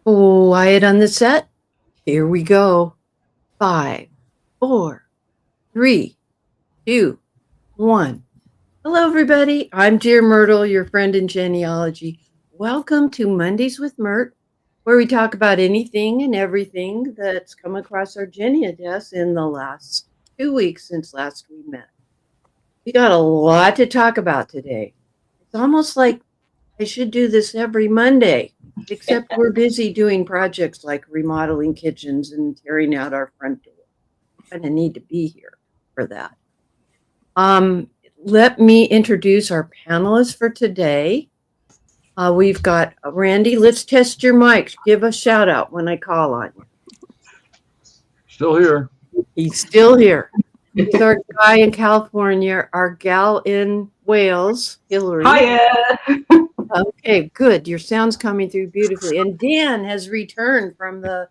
Quiet on the set. Here we go. 5, 4, 3, 2, 1. Hello, everybody. I'm DearMYRTLE, your friend in genealogy. Welcome to Mondays with Myrt, where we talk about anything and everything that's come across our Genia desk in the last 2 weeks since last we met. We got a lot to talk about today. It's almost like I should do this every Monday, except we're busy doing projects like remodeling kitchens and tearing out our front door. I'm going to need to be here for that. Let me introduce our panelists for today. We've got Randy. Let's test your mics. Give a shout out when I call on you. Still here. He's still here. He's our guy in California, our gal in Wales, Hillary. Hiya. Okay, good. Your sound's coming through beautifully. And Dan has returned from the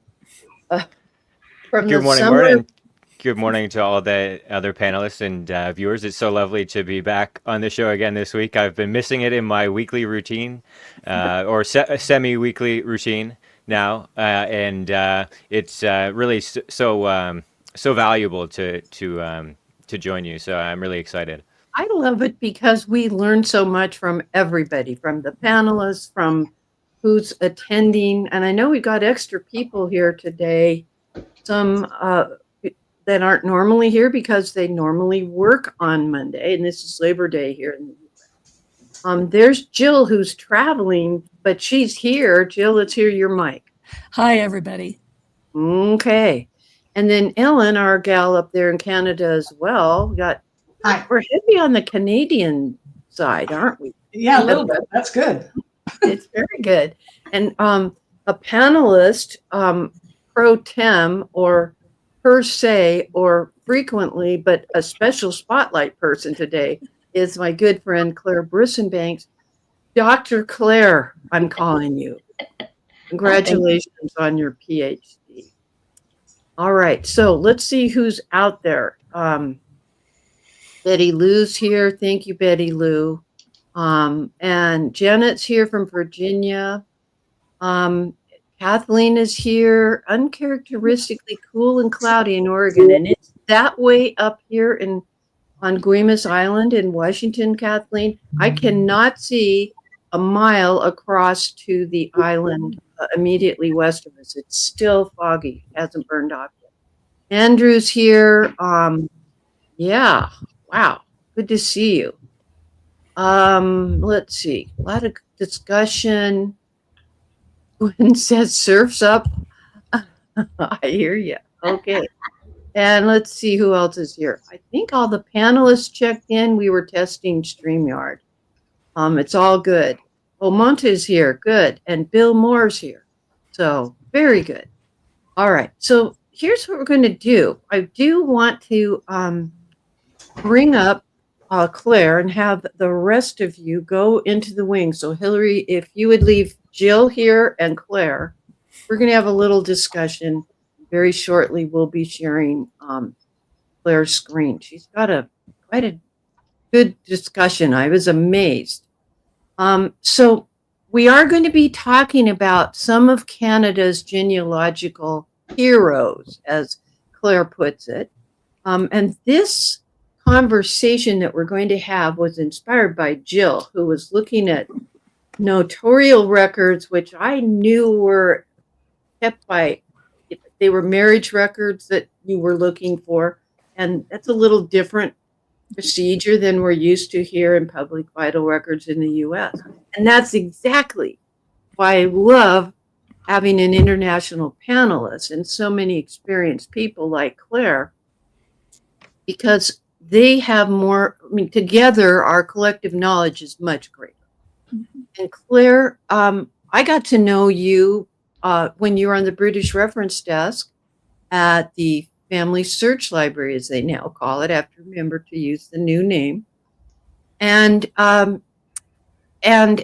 Good morning, summer. Myrt, and good morning to all the other panelists and viewers. It's so lovely to be back on the show again this week. I've been missing it in my weekly routine, or semi-weekly routine now, and it's really so valuable to join you. So I'm really excited. I love it because we learn so much from everybody, from the panelists, from who's attending. And I know we've got extra people here today, some that aren't normally here because they normally work on Monday. And this is Labor Day here in the US. There's Jill, who's traveling, but she's here. Jill, let's hear your mic. Hi, everybody. Okay. And then Ellen, our gal up there in Canada as well. We're heavy on the Canadian side, aren't we? Yeah, a little bit. That's good. It's very good. And a panelist, pro tem or per se or frequently, but a special spotlight person today is my good friend Claire Brissenbanks. Dr. Claire, I'm calling you. Congratulations on your PhD. All right, so let's see who's out there. Betty Lou's here. Thank you, Betty Lou. And Janet's here from Virginia. Kathleen is here. Uncharacteristically cool and cloudy in Oregon. And it's that way up here on Guaymas Island in Washington, Kathleen. I cannot see a mile across to the island immediately west of us. It's still foggy. It hasn't burned off yet. Andrew's here. Yeah. Wow. Good to see you. Let's see. A lot of discussion. Gwen says surf's up. I hear you. Okay. And let's see who else is here. I think all the panelists checked in. We were testing StreamYard. It's all good. Oh, Monta's here. Good. And Bill Moore's here. So very good. All right. So here's what we're going to do. I do want to bring up Claire and have the rest of you go into the wing. So Hillary, if you would leave Jill here and Claire, we're going to have a little discussion. Very shortly, we'll be sharing Claire's screen. She's got quite a good discussion. I was amazed. So we are going to be talking about some of Canada's genealogical heroes, as Claire puts it. And this conversation that we're going to have was inspired by Jill, who was looking at notarial records, which I knew were kept by, they were marriage records that you were looking for. And that's a little different procedure than we're used to here in public vital records in the US. And that's exactly why I love having an international panelist and so many experienced people like Claire, because they have more, together our collective knowledge is much greater. Mm-hmm. And Claire, I got to know you when you were on the British Reference Desk at the Family Search Library, as they now call it. I have to remember to use the new name. And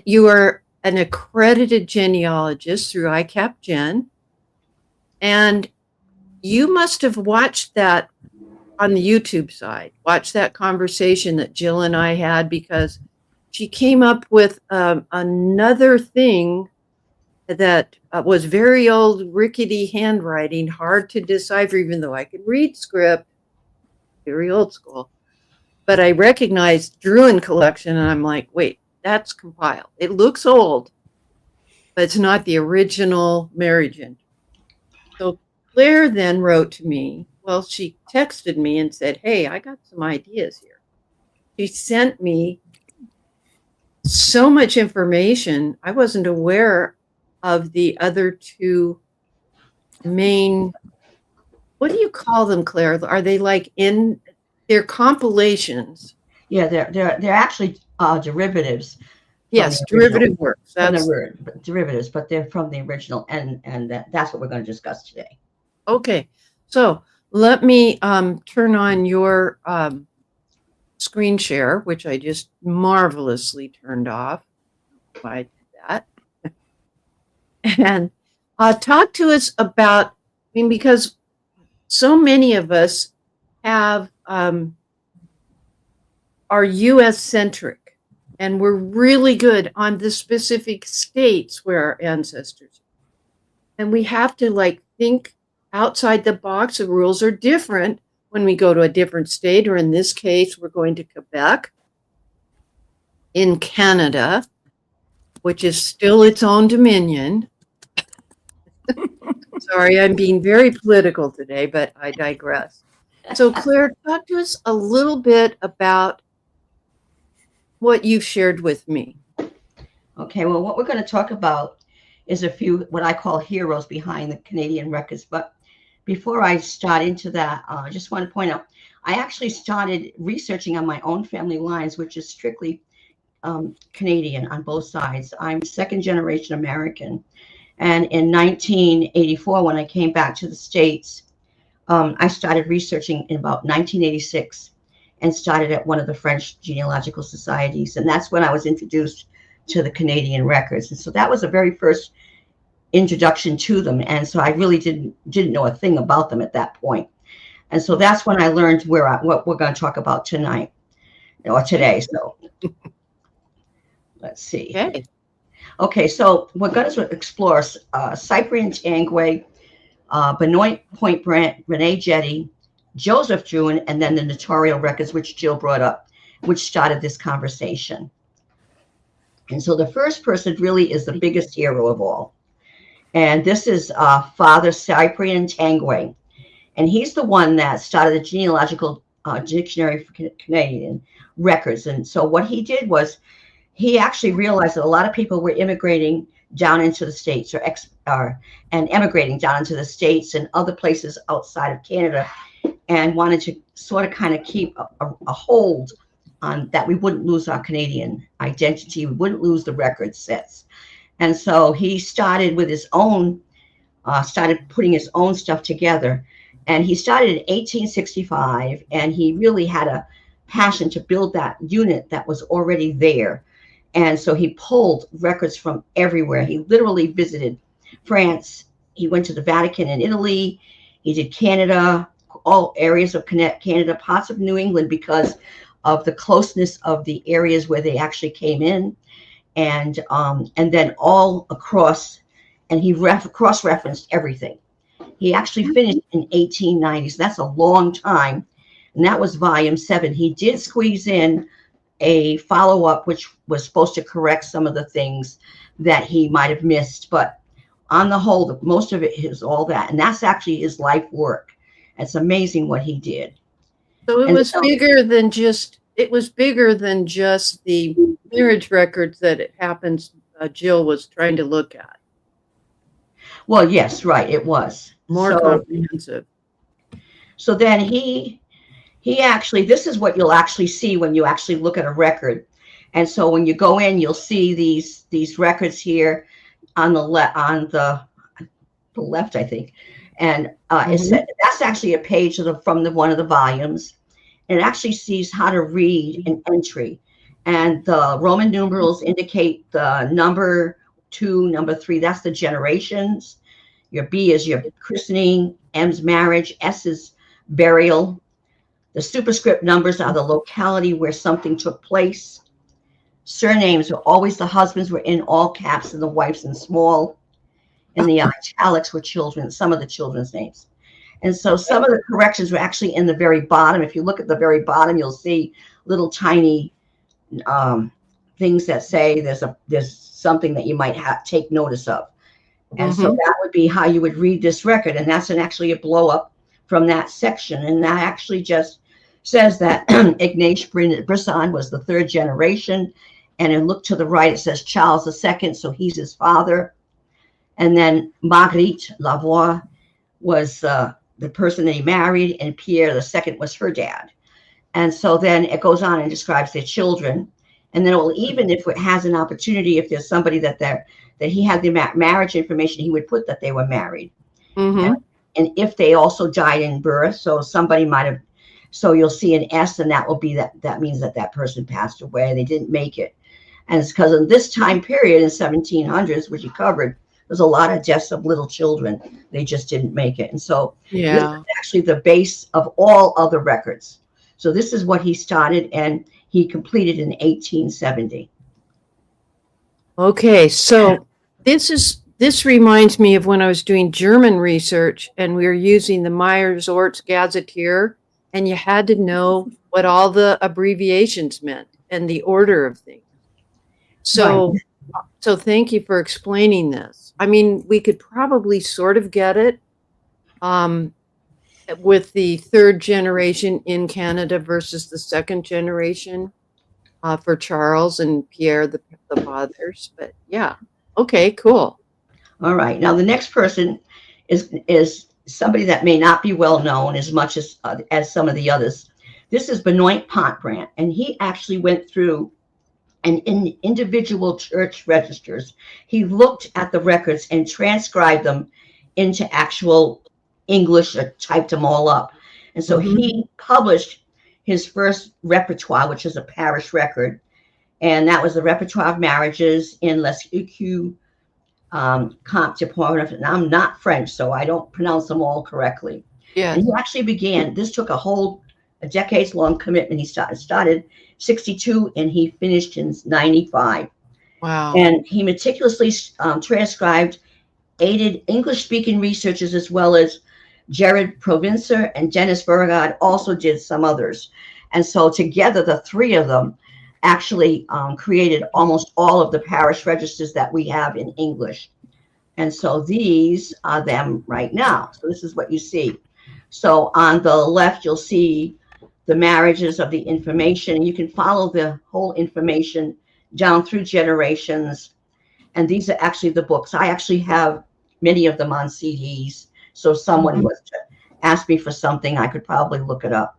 you are an accredited genealogist through ICAP Gen. And you must have watched that on the YouTube side, watch that conversation that Jill and I had, because she came up with another thing that was very old, rickety handwriting, hard to decipher, even though I could read script, very old school. But I recognized Drouin collection, and I'm like, wait, that's compiled. It looks old, but it's not the original marriage entry. So Claire then wrote to me. Well, she texted me and said, hey, I got some ideas here. She sent me so much information. I wasn't aware of the other two main, what do you call them, Claire? Are they like in, they're compilations? Yeah, they're actually derivatives. Yes, derivative works. From That's the word derivatives, but they're from the original, and that's what we're going to discuss today. okay. So let me turn on your screen share, which I just marvelously turned off. I did that. And talk to us about, I mean, because so many of us have are U.S. centric, and we're really good on the specific states where our ancestors are. And we have to like think outside the box. The rules are different when we go to a different state, or in this case, we're going to Quebec in Canada, which is still its own dominion. Sorry, I'm being very political today, but I digress. So Claire, talk to us a little bit about what you've shared with me. Okay, well, what we're going to talk about is a few what I call heroes behind the Canadian records. But before I start into that, I just want to point out, I actually started researching on my own family lines, which is strictly Canadian on both sides. I'm second generation American. And in 1984, when I came back to the States, I started researching in about 1986 and started at one of the French genealogical societies. And that's when I was introduced to the Canadian records. And so that was the very first introduction to them. And so I really didn't know a thing about them at that point. And so that's when I learned what we're going to talk about tonight or today. So let's see. Okay, so we're going to explore Cyprien Tanguay, Benoit Pointbrant, Renee Jetté, Joseph Drouin, and then the Notarial records, which Jill brought up, which started this conversation. And so the first person really is the biggest hero of all. And this is Father Cyprien Tanguay. And he's the one that started the Genealogical Dictionary for Canadian records. And so what he did was he actually realized that a lot of people were immigrating down into the States and emigrating down into the States and other places outside of Canada, and wanted to sort of kind of keep a hold on that we wouldn't lose our Canadian identity, we wouldn't lose the record sets. And so he started with his own, started putting his own stuff together. And he started in 1865, and he really had a passion to build that unit that was already there. And so he pulled records from everywhere. He literally visited France. He went to the Vatican in Italy. He did Canada, all areas of Canada, parts of New England, because of the closeness of the areas where they actually came in. And then all across, and he cross-referenced everything. He actually finished in 1890. So that's a long time. And that was volume 7. He did squeeze in a follow-up, which was supposed to correct some of the things that he might have missed. But on the whole, most of it is all that. And that's actually his life work. It's amazing what he did. So it was bigger than just, the marriage records that it happens Jill was trying to look at. Well, yes, right, it was. More comprehensive. So then he actually, this is what you'll actually see when you actually look at a record. And so when you go in, you'll see these records here on the left, I think. And that's actually a page from one of the volumes. And it actually sees how to read an entry. And the Roman numerals indicate the number 2, number 3. That's the generations. Your B is your christening, M's marriage, S is burial. The superscript numbers are the locality where something took place. Surnames are always the husbands were in all caps and the wives in small. and the italics were children, some of the children's names. And so some of the corrections were actually in the very bottom. If you look at the very bottom, you'll see little tiny things that say there's something that you might take notice of. And so that would be how you would read this record. And that's actually a blow up from that section. And that actually just says that Ignace Brisson was the third generation. And then look to the right, it says Charles II, so he's his father. And then Marguerite Lavoie was the person that he married, and Pierre II was her dad. And so then it goes on and describes their children. And then it will, even if it has an opportunity, if there's somebody that he had the marriage information, he would put that they were married. And if they also died in birth, so somebody might have, so you'll see an S, and that will be that means that person passed away. They didn't make it. And it's because in this time period in 1700s, which you covered, there's a lot of deaths of little children. They just didn't make it. And so this is actually the base of all other records. So this is what he started, and he completed in 1870. Okay, so this reminds me of when I was doing German research, and we were using the Myers-Orts Gazetteer, and you had to know what all the abbreviations meant and the order of things. So, so thank you for explaining this. I mean, we could probably sort of get it with the third generation in Canada versus the second generation for Charles and Pierre, the fathers. But yeah, okay, cool. All right. Now the next person is somebody that may not be well known as much as some of the others. This is Benoit Pontbrand, and he actually went through and in individual church registers, he looked at the records and transcribed them into actual English, or typed them all up. And so he published his first repertoire, which is a parish record. And that was the repertoire of marriages in Les Equus Comte de Port. And I'm not French, so I don't pronounce them all correctly. Yeah. And he actually began, this took a decades-long commitment. He started 62 and he finished in 95. Wow. And he meticulously transcribed, aided English-speaking researchers as well as Jared Provencer and Dennis Vergard also did some others. And so together, the three of them actually created almost all of the parish registers that we have in English. And so these are them right now. So this is what you see. So on the left, you'll see the marriages of the information. You can follow the whole information down through generations. And these are actually the books. I actually have many of them on CDs. So if someone was to ask me for something, I could probably look it up.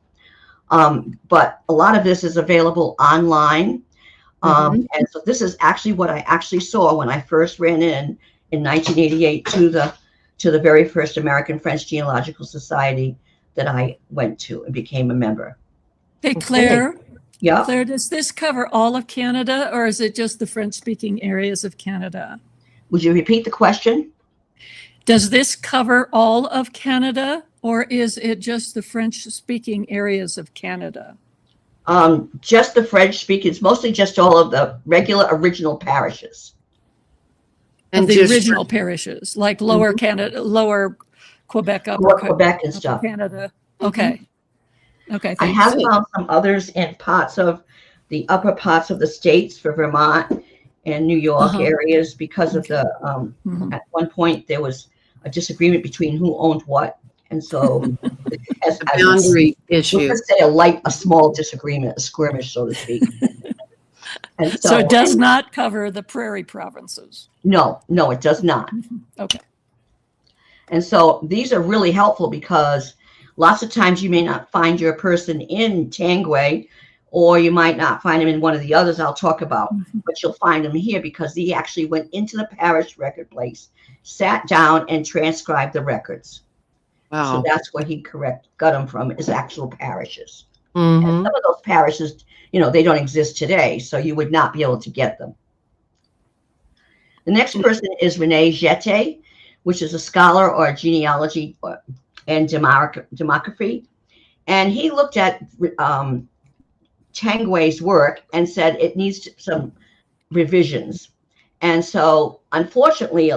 But a lot of this is available online. And so this is actually what I actually saw when I first ran in 1988 to the very first American French Genealogical Society that I went to and became a member. Hey, Claire. Yeah. Claire, does this cover all of Canada, or is it just the French-speaking areas of Canada? Would you repeat the question? Does this cover all of Canada, or is it just the French-speaking areas of Canada? Just the French-speaking. It's mostly just all of the regular original parishes. And the original parishes, like Lower Canada, Lower Quebec, Upper Quebec and stuff. Canada. Okay. Okay. I have found some others in parts of the upper parts of the states for Vermont and New York areas because of the, at one point there was a disagreement between who owned what. And so as a boundary issue. Let's say a small disagreement, a skirmish, so to speak. And so it does not cover the prairie provinces. No, it does not. Okay. And so these are really helpful because lots of times you may not find your person in Tanguay, or you might not find him in one of the others I'll talk about, but you'll find him here because he actually went into the parish record place, sat down and transcribed the records. Wow. So that's where he got them from, is actual parishes. And some of those parishes, they don't exist today, so you would not be able to get them. The next person is René Jetté, which is a scholar or genealogy and demography. And he looked at Tanguay's work and said it needs some revisions. And so, unfortunately,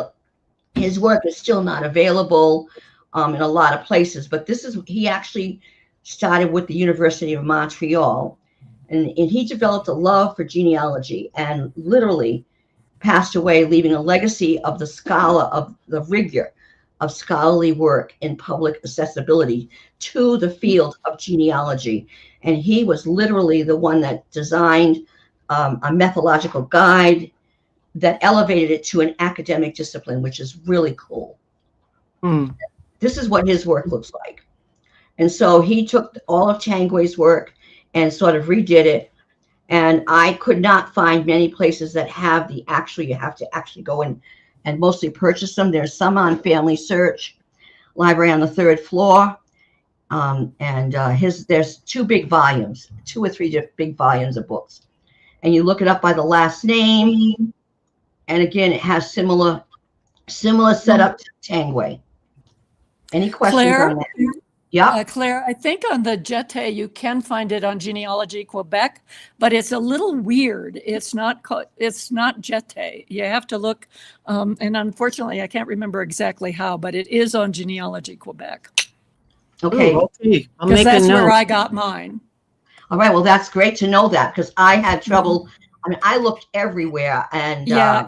his work is still not available in a lot of places, but he actually started with the University of Montreal, and he developed a love for genealogy and literally passed away, leaving a legacy of the rigor of scholarly work in public accessibility to the field of genealogy. And he was literally the one that designed a methodological guide that elevated it to an academic discipline, which is really cool. This is what his work looks like. And so he took all of Tanguay's work and sort of redid it. And I could not find many places that have you have to actually go in and mostly purchase them. There's some on Family Search, library on the 3rd floor. There's 2 big volumes, 2 or 3 big volumes of books. And you look it up by the last name. And again, it has similar setup to Tanguay. Any questions Claire? on that? Yeah. Claire, I think on the Jetté, you can find it on Genealogy Quebec, but it's a little weird. It's not Jetté. You have to look, and unfortunately, I can't remember exactly how, but it is on Genealogy Quebec. Okay. Ooh, okay. I'll Because make a that's where note. I got mine. All right. Well, that's great to know that, because I had trouble. I mean, I looked everywhere, and Yeah,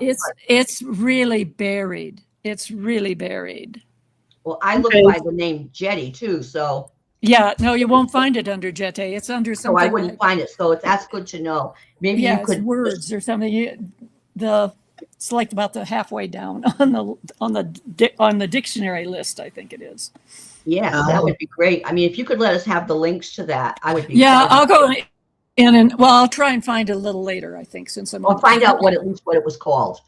it's really buried. It's really buried. well, I looked Okay. by the name Jetty too, so Yeah, no, you won't find it under Jetté. It's under so I something wouldn't like, find it. So that's good to know. Maybe yeah, you it's could words or something. It's like about the halfway down on the dictionary list, I think it is. Yes, that would be great. I mean, if you could let us have the links to that, I would be. Yeah, excited. I'll go in and I'll try and find it a little later, I think, since I'm I'll find out at least what it was called.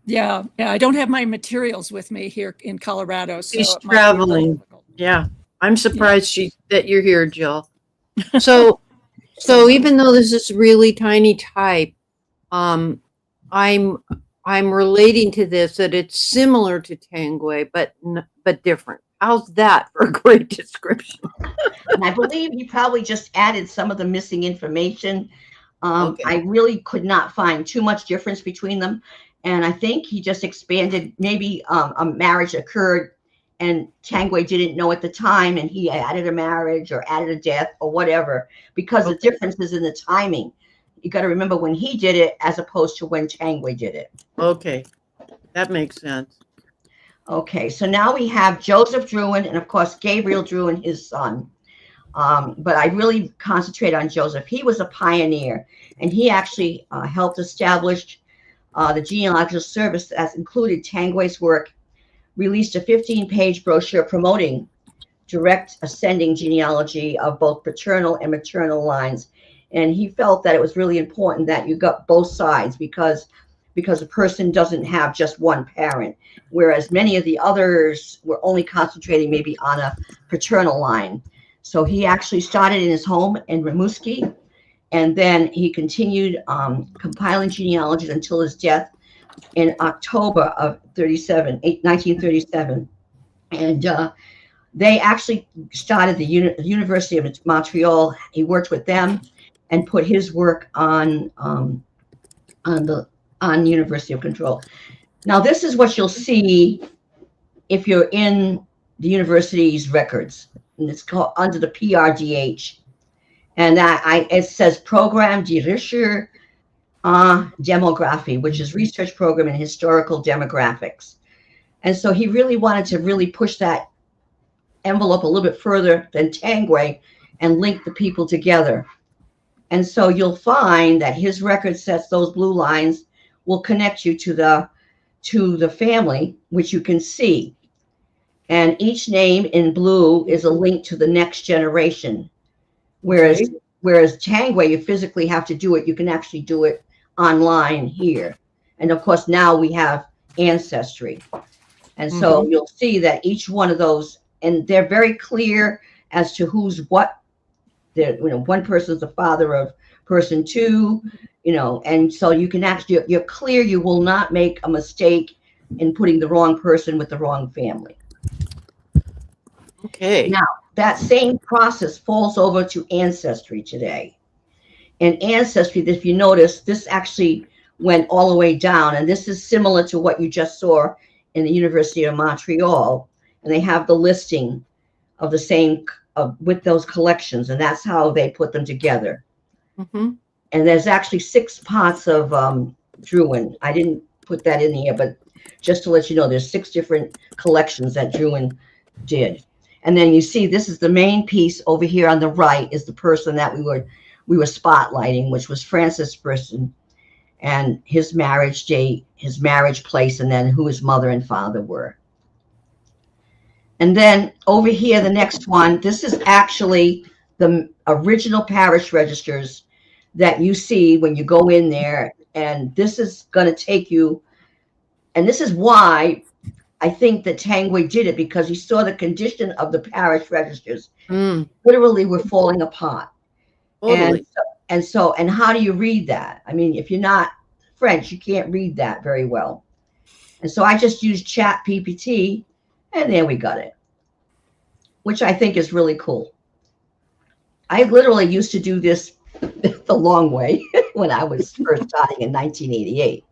Yeah, I don't have my materials with me here in Colorado, so She's it might be a little traveling. difficult. Yeah. I'm surprised that you're here, Jill. So even though this is really tiny type, I'm relating to this that it's similar to Tanguay, but different. How's that for a great description? And I believe he probably just added some of the missing information. Okay. I really could not find too much difference between them. And I think he just expanded, maybe a marriage occurred and Tanguay didn't know at the time, and he added a marriage or added a death or whatever, because the difference is in the timing. You got to remember when he did it as opposed to when Tanguay did it. Okay. That makes sense. Okay, so now we have Joseph Drouin and, of course, Gabriel Drouin, his son. But I really concentrate on Joseph. He was a pioneer, and he actually helped establish the genealogical service that included Tanguay's work, released a 15-page brochure promoting direct ascending genealogy of both paternal and maternal lines. And he felt that it was really important that you got both sides because a person doesn't have just one parent, whereas many of the others were only concentrating maybe on a paternal line. So he actually started in his home in Rimouski, and then he continued compiling genealogies until his death in October of 1937. And they actually started the University of Montreal. He worked with them and put his work on University of Control. Now, this is what you'll see if you're in the university's records, and it's called under the PRDH. And it says Programme de Recherche en Demographie, which is research program in historical demographics. And so he really wanted to really push that envelope a little bit further than Tanguay and link the people together. And so you'll find that his record sets, those blue lines, will connect you to the family, which you can see. And each name in blue is a link to the next generation. Whereas Tanguay, you physically have to do it. You can actually do it online here. And of course, now we have Ancestry. And so you'll see that each one of those, and they're very clear as to who's what. One person's the father of person two, and so you can actually, you're clear, you will not make a mistake in putting the wrong person with the wrong family. Okay. Now, that same process falls over to Ancestry today. And Ancestry, if you notice, this actually went all the way down, and this is similar to what you just saw in the University of Montreal, and they have the listing of the same with those collections, and that's how they put them together. Mm-hmm. And there's actually 6 pots of Drouin. I didn't put that in here, but just to let you know, there's 6 different collections that Drouin did. And then you see, this is the main piece over here on the right is the person that we were spotlighting, which was Francis Brisson, and his marriage date, his marriage place, and then who his mother and father were. And then over here, the next one, this is actually the original parish registers that you see when you go in there. And this is going to take you, and this is why I think that Tanguay did it, because he saw the condition of the parish registers literally were falling apart. Totally. And how do you read that? I mean, if you're not French, you can't read that very well. And so I just used Chat PPT, and there we got it, which I think is really cool. I literally used to do this the long way when I was first starting in 1988.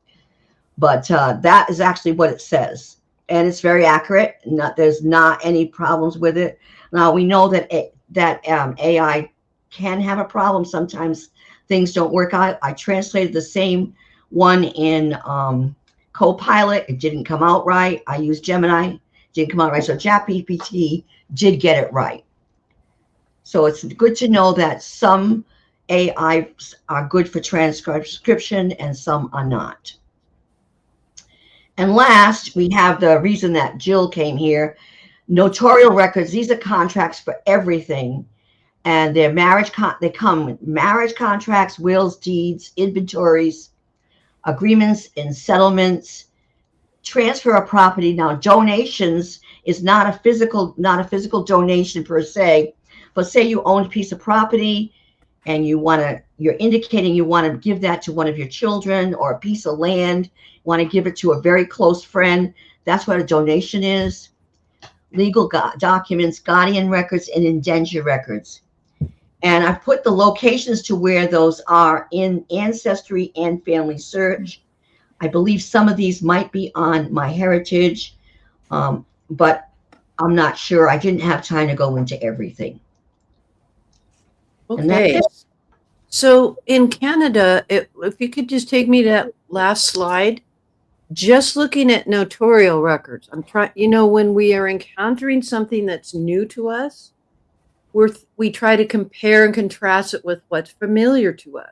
But that is actually what it says. And it's very accurate. There's not any problems with it. Now, we know that AI can have a problem. Sometimes things don't work out. I translated the same one in Copilot. It didn't come out right. I used Gemini. It didn't come out right. So ChatGPT did get it right. So it's good to know that some AIs are good for transcription and some are not. And last, we have the reason that Jill came here. Notarial records. These are contracts for everything. And they're they come with marriage contracts, wills, deeds, inventories, agreements and settlements, transfer of property. Now, donations is not a physical donation per se, but say you own a piece of property and you're indicating you want to give that to one of your children, or a piece of land, you want to give it to a very close friend. That's what a donation is. Legal documents, guardian records, and indenture records. And I've put the locations to where those are in Ancestry and Family Search. I believe some of these might be on MyHeritage, but I'm not sure. I didn't have time to go into everything. Okay. So in Canada, if you could just take me to that last slide, just looking at notarial records, I'm trying, when we are encountering something that's new to us, we try to compare and contrast it with what's familiar to us.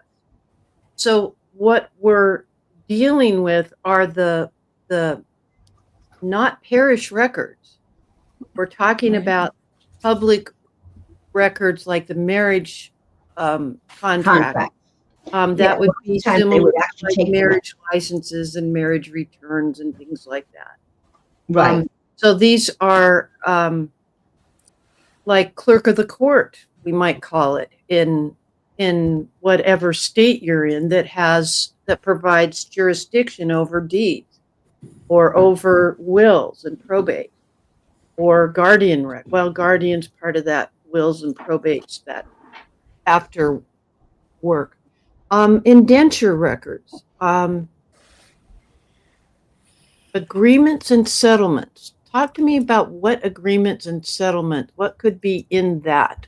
So what we're dealing with are the not parish records. We're talking about public records like the marriage contract. That would be similar to like marriage licenses and marriage returns and things like that. Right. So these are like clerk of the court, we might call it, in whatever state you're in that provides jurisdiction over deeds or over wills and probate or guardian guardian's part of that, wills and probates that after work. Indenture records, agreements and settlements. Talk to me about what agreements and settlements, what could be in that?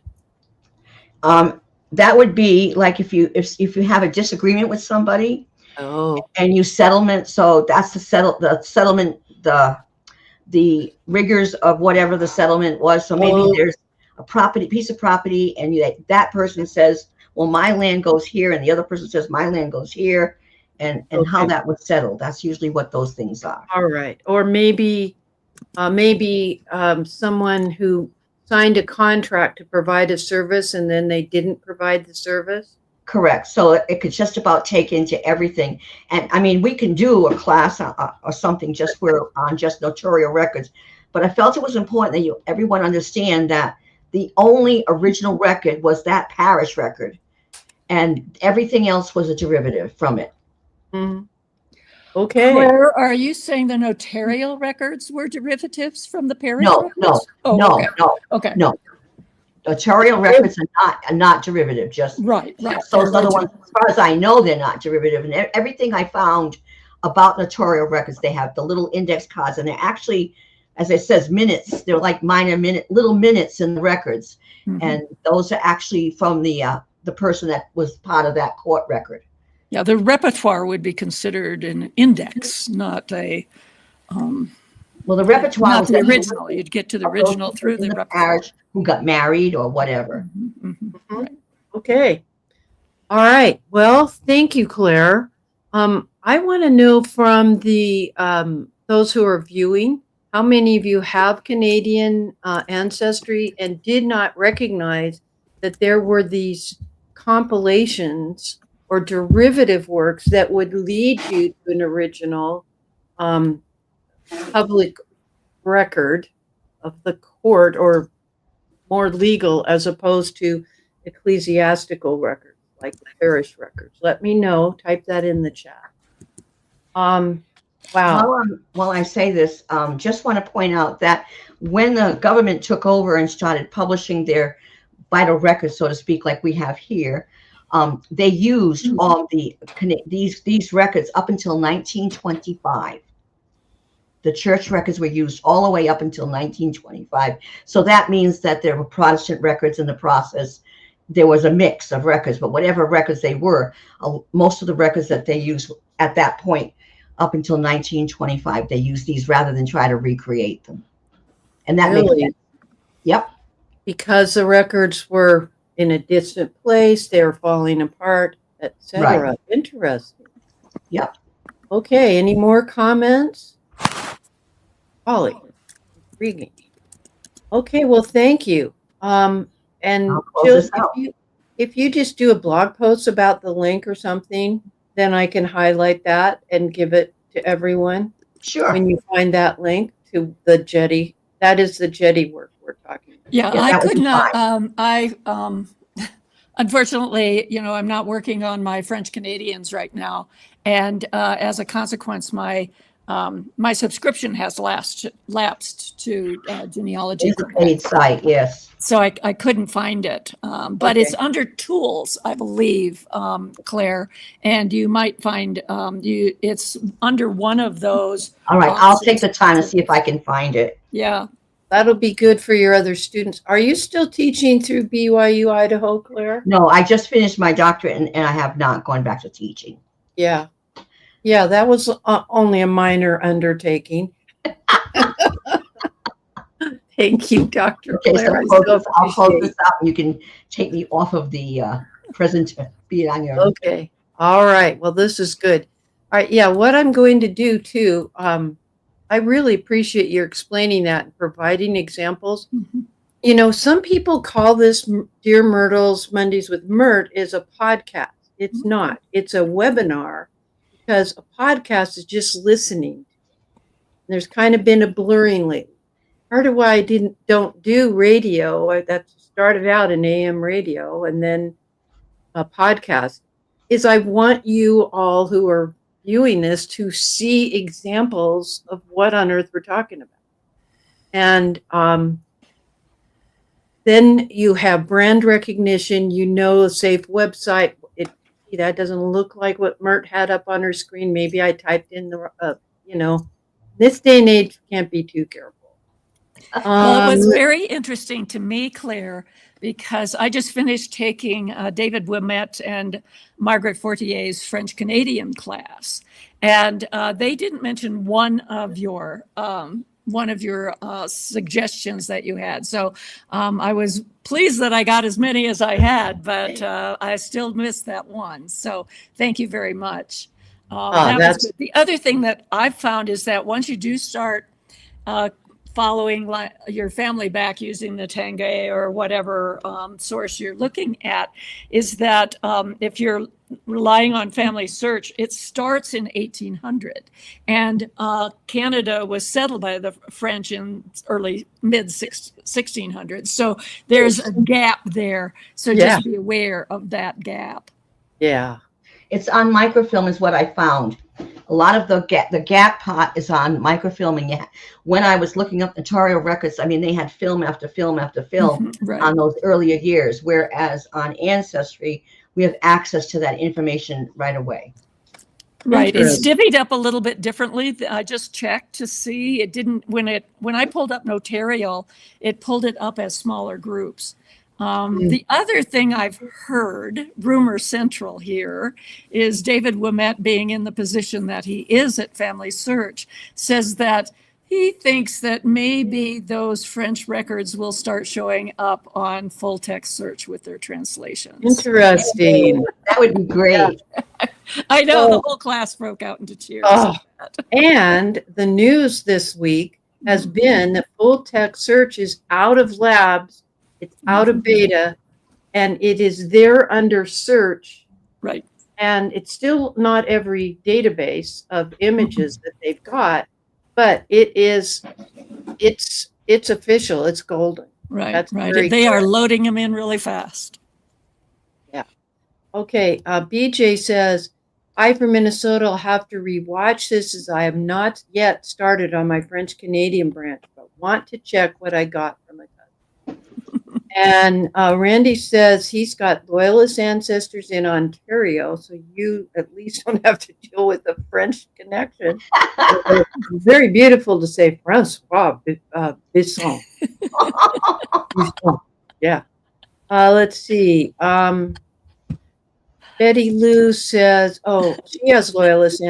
That would be like if you have a disagreement with somebody, and you settlement. So that's the settlement, the rigors of whatever the settlement was. So maybe there's a piece of property, and that person says, well, my land goes here, and the other person says my land goes here, and how that would settle. That's usually what those things are. All right. Or maybe someone who signed a contract to provide a service and then they didn't provide the service. Correct. So it could just about take into everything. And I mean, we can do a class or something on just notarial records, but I felt it was important that everyone understand that the only original record was that parish record, and everything else was a derivative from it. Mm-hmm. Okay. Claire, are you saying the notarial records were derivatives from the parish records? No. Notarial records are not derivative. Just right. Those other ones, as far as I know, they're not derivative. And everything I found about notarial records, they have the little index cards, and they're actually, as it says, minutes. They're like little minutes in the records, and those are actually from the person that was part of that court record. Yeah, the repertoire would be considered an index, not a. Well, the repertoire Not was the that original. You'd get to the original through the repertoire. parish who got married or whatever. Right. Okay. All right. Well, thank you, Claire. I want to know from the those who are viewing, how many of you have Canadian ancestry and did not recognize that there were these compilations or derivative works that would lead you to an original public record of the court, or more legal as opposed to ecclesiastical records like the parish records? Let me know. Type that in the chat. Wow. While I say this, just want to point out that when the government took over and started publishing their vital records, so to speak, like we have here, they used all these records up until 1925. The church records were used all the way up until 1925. So that means that there were Protestant records in the process. There was a mix of records, but whatever records they were, most of the records that they used at that point up until 1925, they used these rather than try to recreate them. And that makes sense. Yep. Because the records were in a distant place, they were falling apart, etc. Right. Interesting. Yep. Okay, any more comments? Holly, intriguing. Okay, well, thank you. And I'll Jill, close this out. if you just do a blog post about the link or something, then I can highlight that and give it to everyone. Sure. When you find that link to the Jetty, that is the Jetty work we're talking about. Yeah, Yeah, I that would could be not. Unfortunately, I'm not working on my French Canadians right now, and as a consequence, my subscription has lapsed to Genealogy. It's a paid site, yes. So I couldn't find it, but Okay. it's under tools, I believe, Claire, and you might find it's under one of those. All right, I'll take the time to see if I can find it. Yeah. That'll be good for your other students. Are you still teaching through BYU Idaho, Claire? No, I just finished my doctorate and I have not gone back to teaching. Yeah. Yeah, that was only a minor undertaking. Thank you, Dr. Okay, Claire. so I I'll close appreciate this out and you can take me off of the present, be it on your. Okay. All right. Well, this is good. All right. Yeah. What I'm going to do too, I really appreciate your explaining that and providing examples. Mm-hmm. You know, some people call this Dear Myrtles Mondays with Myrt is a podcast. It's not. It's a webinar, because a podcast is just listening. There's kind of been a blurring lately. Part of why I don't do radio, that started out in AM radio and then a podcast, is I want you all who are viewing this to see examples of what on earth we're talking about. And then you have brand recognition, a safe website. That doesn't look like what Myrt had up on her screen. Maybe I typed in this day and age, can't be too careful. Well, it was very interesting to me, Claire, because I just finished taking David Ouimet and Margaret Fortier's French Canadian class, and they didn't mention one of your suggestions that you had. So I was pleased that I got as many as I had, but I still missed that one. So thank you very much. That was good. The other thing that I've found is that once you do start following your family back using the Tanguay or whatever source you're looking at, is that if you're relying on family search, it starts in 1800, and Canada was settled by the French in mid 1600s. So there's a gap there. So just be aware of that gap. Yeah. It's on microfilm is what I found. A lot of the gap part is on microfilming. When I was looking up notarial records, I mean, they had film after film after film Right. on those earlier years, whereas on Ancestry, we have access to that information right away. Right. It's Interesting. divvied up a little bit differently. I just checked to see. It didn't when I pulled up Notarial, it pulled it up as smaller groups. The other thing I've heard, rumor central here, is David Wimet, being in the position that he is at Family Search, says that he thinks that maybe those French records will start showing up on full text search with their translations. Interesting. That would be great. I know the Oh. whole class broke out into tears. Oh, and the news this week has been that full text search is out of labs, it's out of beta, and it is there under search. Right. And it's still not every database of images that they've got, but it's official. It's golden. Right, That's right. very They are good. loading them in really fast. Okay, BJ says, I from Minnesota will have to rewatch this as I have not yet started on my French Canadian branch, but want to check what I got from a cousin. And Randy says he's got loyalist ancestors in Ontario, so you at least don't have to deal with the French connection. Very beautiful to say Francois Bisson. Yeah. Let's see. Betty Lou says, oh, she has loyalist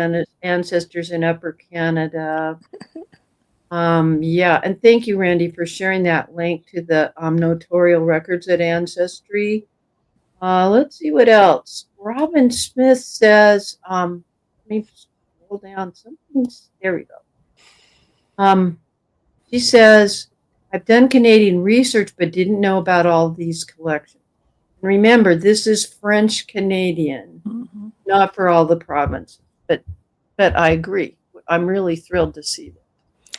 ancestors in Upper Canada. Yeah, and thank you, Randy, for sharing that link to the notarial records at Ancestry. Let's see what else. Robin Smith says, let me scroll down. There we go. She says, I've done Canadian research, but didn't know about all these collections. Remember, this is French Canadian, not for all the provinces. But I agree. I'm really thrilled to see that.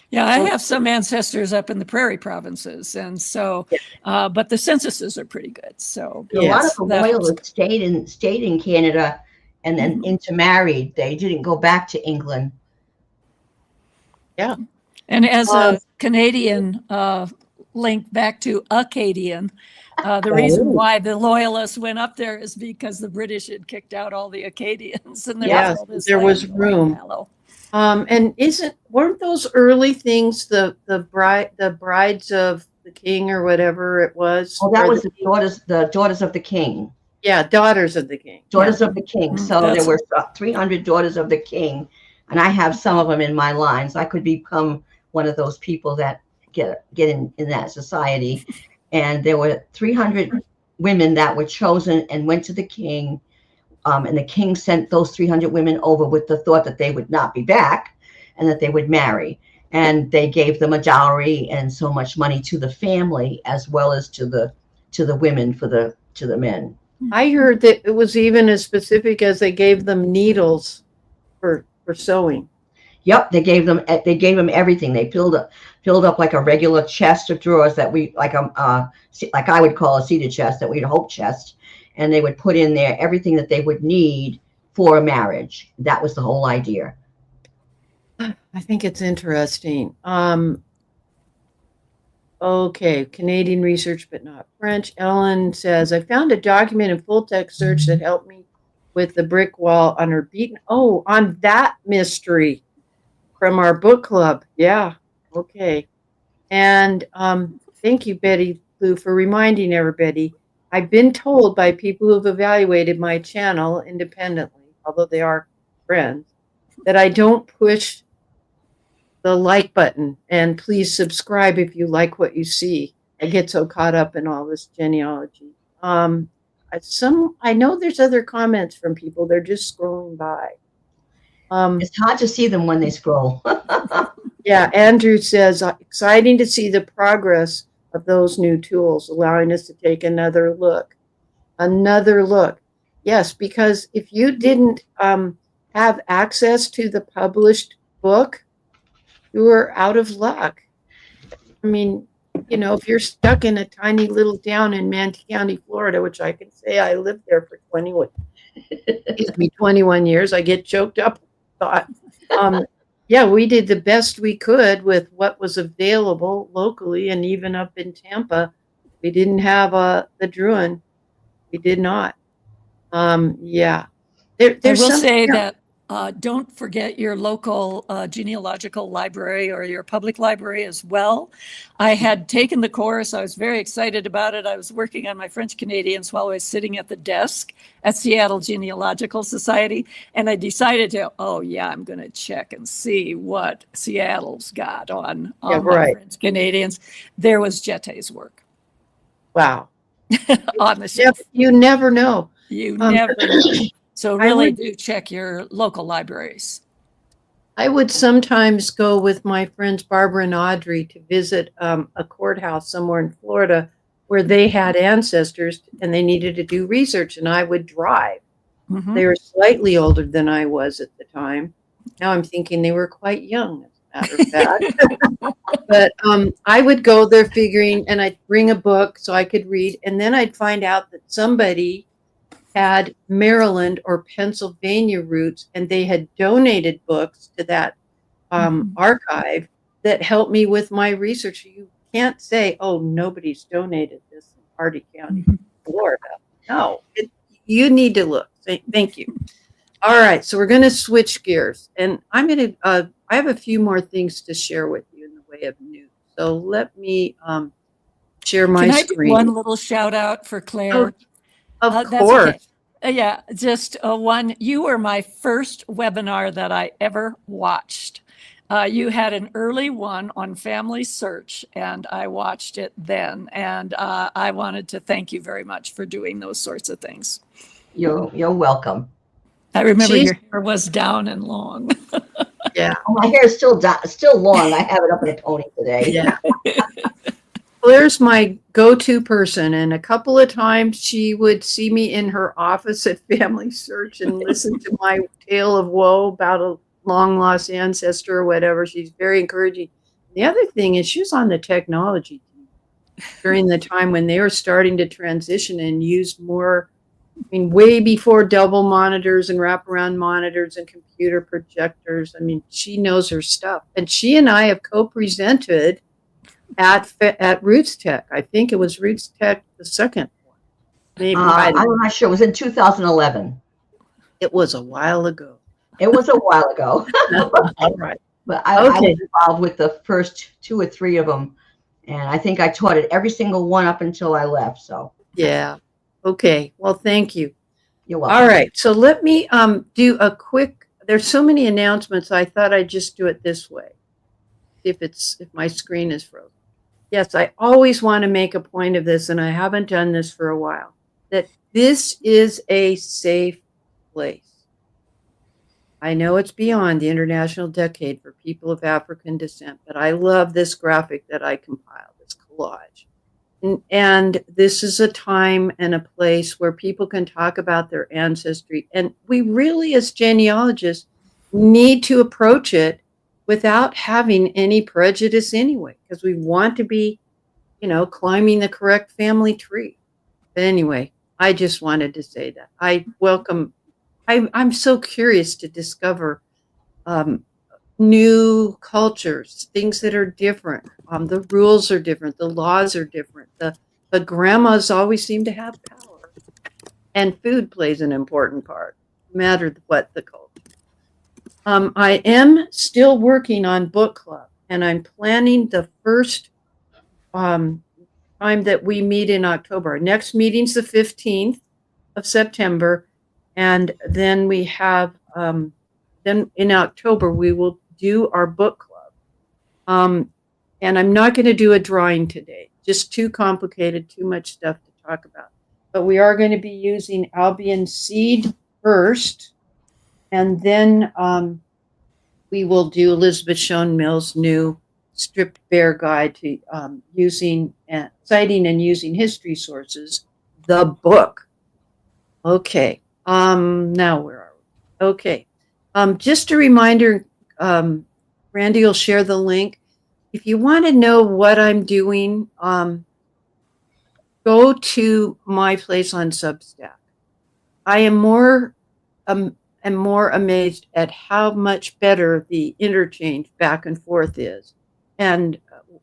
Yeah, I have some ancestors up in the prairie provinces, and so, but the censuses are pretty good. So A lot of the loyalists stayed in Canada and then intermarried. They didn't go back to England. Yeah. And as a Canadian link back to Acadian, the reason why the loyalists went up there is because the British had kicked out all the Acadians, and there was room. And weren't those early things the brides of the king or whatever it was? Oh, that was the daughters of the king. Yeah, daughters of the king. Daughters of the king. So there were 300 daughters of the king, and I have some of them in my lines. I could become one of those people that get in that society. And there were 300 women that were chosen and went to the king. And the king sent those 300 women over with the thought that they would not be back and that they would marry. And they gave them a dowry and so much money to the family as well as to the women to the men. I heard that it was even as specific as they gave them needles for sewing. Yep, they gave them everything. They filled up like a regular chest of drawers that we like I would call a cedar chest, that we'd hope chest, and they would put in there everything that they would need for a marriage. That was the whole idea. I think it's interesting. Okay, Canadian research, but not French. Ellen says, I found a document in full text search that helped me with the brick wall on her beaten. Oh, on that mystery from our book club. Yeah. Okay. And thank you, Betty Lou, for reminding everybody. I've been told by people who've evaluated my channel independently, although they are friends, that I don't push the like button, and please subscribe if you like what you see. I get so caught up in all this genealogy. I know there's other comments from people. They're just scrolling by. It's hard to see them when they scroll. Yeah, Andrew says, exciting to see the progress of those new tools, allowing us to take another look. Yes, because if you didn't have access to the published book, you were out of luck. I mean, if you're stuck in a tiny little town in Manatee County, Florida, which I can say I lived there for 21 years, I get choked up. Yeah, we did the best we could with what was available locally, and even up in Tampa, we didn't have the Drouin. We did not. Yeah. I will say that Don't forget your local genealogical library or your public library as well. I had taken the course. I was very excited about it. I was working on my French Canadians while I was sitting at the desk at Seattle Genealogical Society. And I decided to, oh, yeah, I'm going to check and see what Seattle's got on Yeah, my right. French Canadians. There was Jetté's work Wow. on the shelf. You never know. You never know. So really would- do check your local libraries. I would sometimes go with my friends Barbara and Audrey to visit a courthouse somewhere in Florida where they had ancestors and they needed to do research, and I would drive. Mhm. They were slightly older than I was at the time. Now I'm thinking they were quite young, as a matter of fact. But I would go there figuring, and I'd bring a book so I could read, and then I'd find out that somebody had Maryland or Pennsylvania roots, and they had donated books to that archive that helped me with my research. You can't say, oh, nobody's donated this in Hardy County, Florida. No, you need to look. Thank you. All right, so we're going to switch gears, and I'm going to, I have a few more things to share with you in the way of news. So let me share my Can I screen. do one little shout out for Claire? Of That's course. okay. Yeah, just one. You were my first webinar that I ever watched. You had an early one on family search, and I watched it then. And I wanted to thank you very much for doing those sorts of things. You're welcome. I remember She's- your hair was down and long. Yeah. Oh, my hair is still long. I have it up in a pony today. Yeah. Claire's my go-to person, and a couple of times she would see me in her office at Family Search and listen to my tale of woe about a long-lost ancestor or whatever. She's very encouraging. The other thing is she was on the technology team during the time when they were starting to transition and use more, I mean, way before double monitors and wraparound monitors and computer projectors. I mean, she knows her stuff. And she and I have co-presented at Roots Tech. I think it was Roots Tech, the second one. Maybe I'm not sure. It was in 2011. it was a while ago. It was a while ago. All right. But I Okay. was involved with the first 2 or 3 of them. And I think I taught it every single one up until I left. So Yeah. Okay. Well, thank you. you're welcome. All right. So let me do a quick, there's so many announcements. I thought I'd just do it this way. If my screen is frozen. Yes, I always want to make a point of this, and I haven't done this for a while, that this is a safe place. I know it's beyond the International Decade for People of African Descent, but I love this graphic that I compiled, this collage. And this is a time and a place where people can talk about their ancestry. And we really, as genealogists, need to approach it without having any prejudice anyway, because we want to be, climbing the correct family tree. But anyway, I just wanted to say that. I'm so curious to discover new cultures, things that are different. The rules are different. The laws are different. The grandmas always seem to have power. And food plays an important part, no matter what the culture. I am still working on book club, and I'm planning the first time that we meet in October. Our next meeting's the 15th of September, and then we have, then in October, we will do our book club. And I'm not going to do a drawing today, just too complicated, too much stuff to talk about. But we are going to be using Albion seed first. And then we will do Elizabeth Shown Mill's new stripped bare guide to citing and using history sources, the book. Okay. Now where are we? Okay. Just a reminder, Randy will share the link. If you want to know what I'm doing, go to my place on Substack. I am more amazed at how much better the interchange back and forth is. And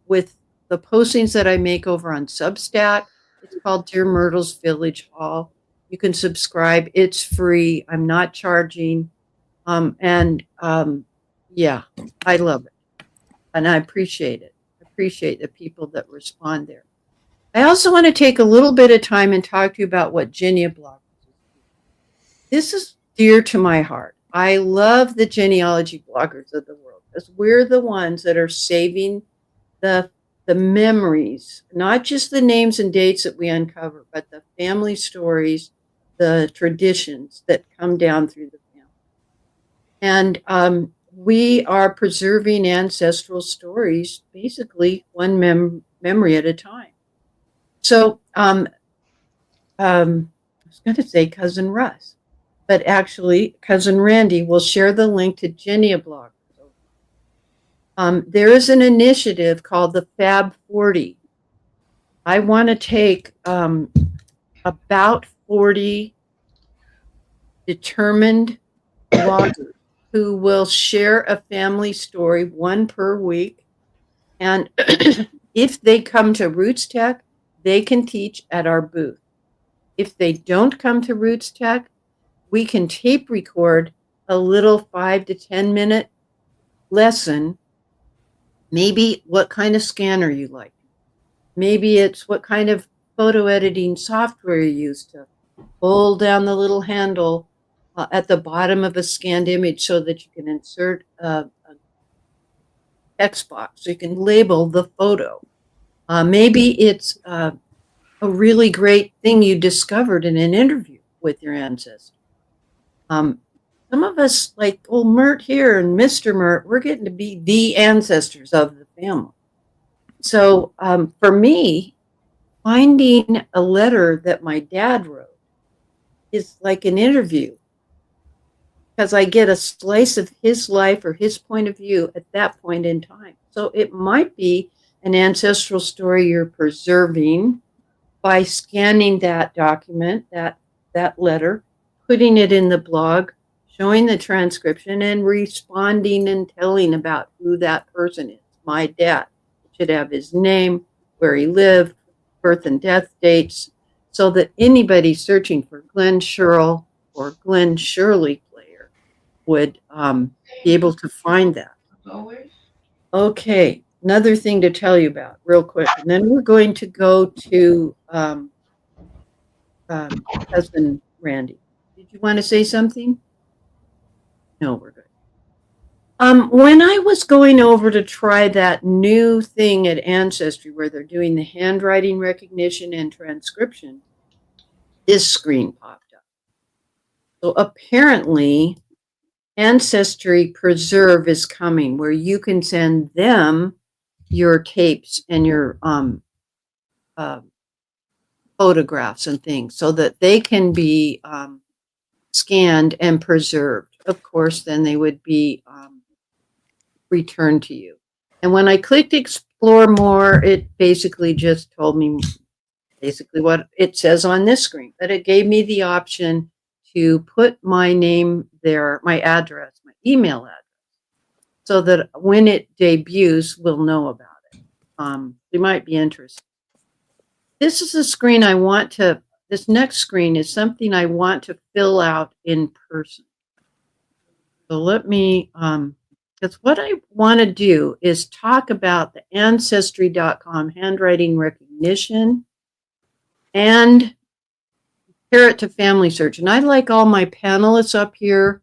with the postings that I make over on Substack, it's called Dear Myrtle's Village Hall. You can subscribe. It's free. I'm not charging. Yeah, I love it. And I appreciate it. I appreciate the people that respond there. I also want to take a little bit of time and talk to you about what Genealogical is. This is dear to my heart. I love the genealogy bloggers of the world because we're the ones that are saving the memories, not just the names and dates that we uncover, but the family stories, the traditions that come down through the family. And we are preserving ancestral stories, basically one memory at a time. So I was going to say Cousin Russ, but actually Cousin Randy will share the link to Genealogical. There is an initiative called the Fab 40. I want to take about 40 determined bloggers who will share a family story, one per week. And if they come to Roots Tech, they can teach at our booth. If they don't come to Roots Tech, we can tape record a little 5 to 10 minute lesson. Maybe what kind of scanner you like. Maybe it's what kind of photo editing software you use to pull down the little handle at the bottom of a scanned image so that you can insert a text box so you can label the photo. Maybe it's a really great thing you discovered in an interview with your ancestor. Some of us, like old Myrt here and Mr. Myrt, we're getting to be the ancestors of the family. So for me, finding a letter that my dad wrote is like an interview because I get a slice of his life or his point of view at that point in time. So it might be an ancestral story you're preserving by scanning that document, that letter, putting it in the blog, showing the transcription, and responding and telling about who that person is. My dad. It should have his name, where he lived, birth and death dates, so that anybody searching for Glenn Sherrill or Glenn Shirley player would be able to find that. Okay, another thing to tell you about real quick, and then we're going to go to Cousin Randy. Did you want to say something? No, we're good. When I was going over to try that new thing at Ancestry where they're doing the handwriting recognition and transcription, this screen popped up. So apparently Ancestry Preserve is coming where you can send them your tapes and your photographs and things so that they can be scanned and preserved. Of course, then they would be returned to you. And when I clicked Explore More, it basically just told me basically what it says on this screen, but it gave me the option to put my name there, my address, my email address, so that when it debuts, we'll know about it. You might be interested. This is a screen I want to, this next screen is something I want to fill out in person. So let me, because what I want to do is talk about the Ancestry.com handwriting recognition and compare it to family search. And I'd like all my panelists up here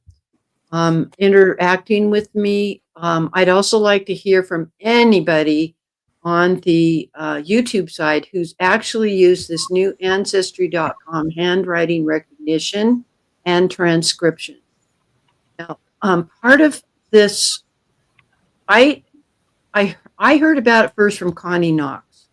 interacting with me. I'd also like to hear from anybody on the YouTube side who's actually used this new Ancestry.com handwriting recognition and transcription. Now, part of this, I heard about it first from Connie Knox.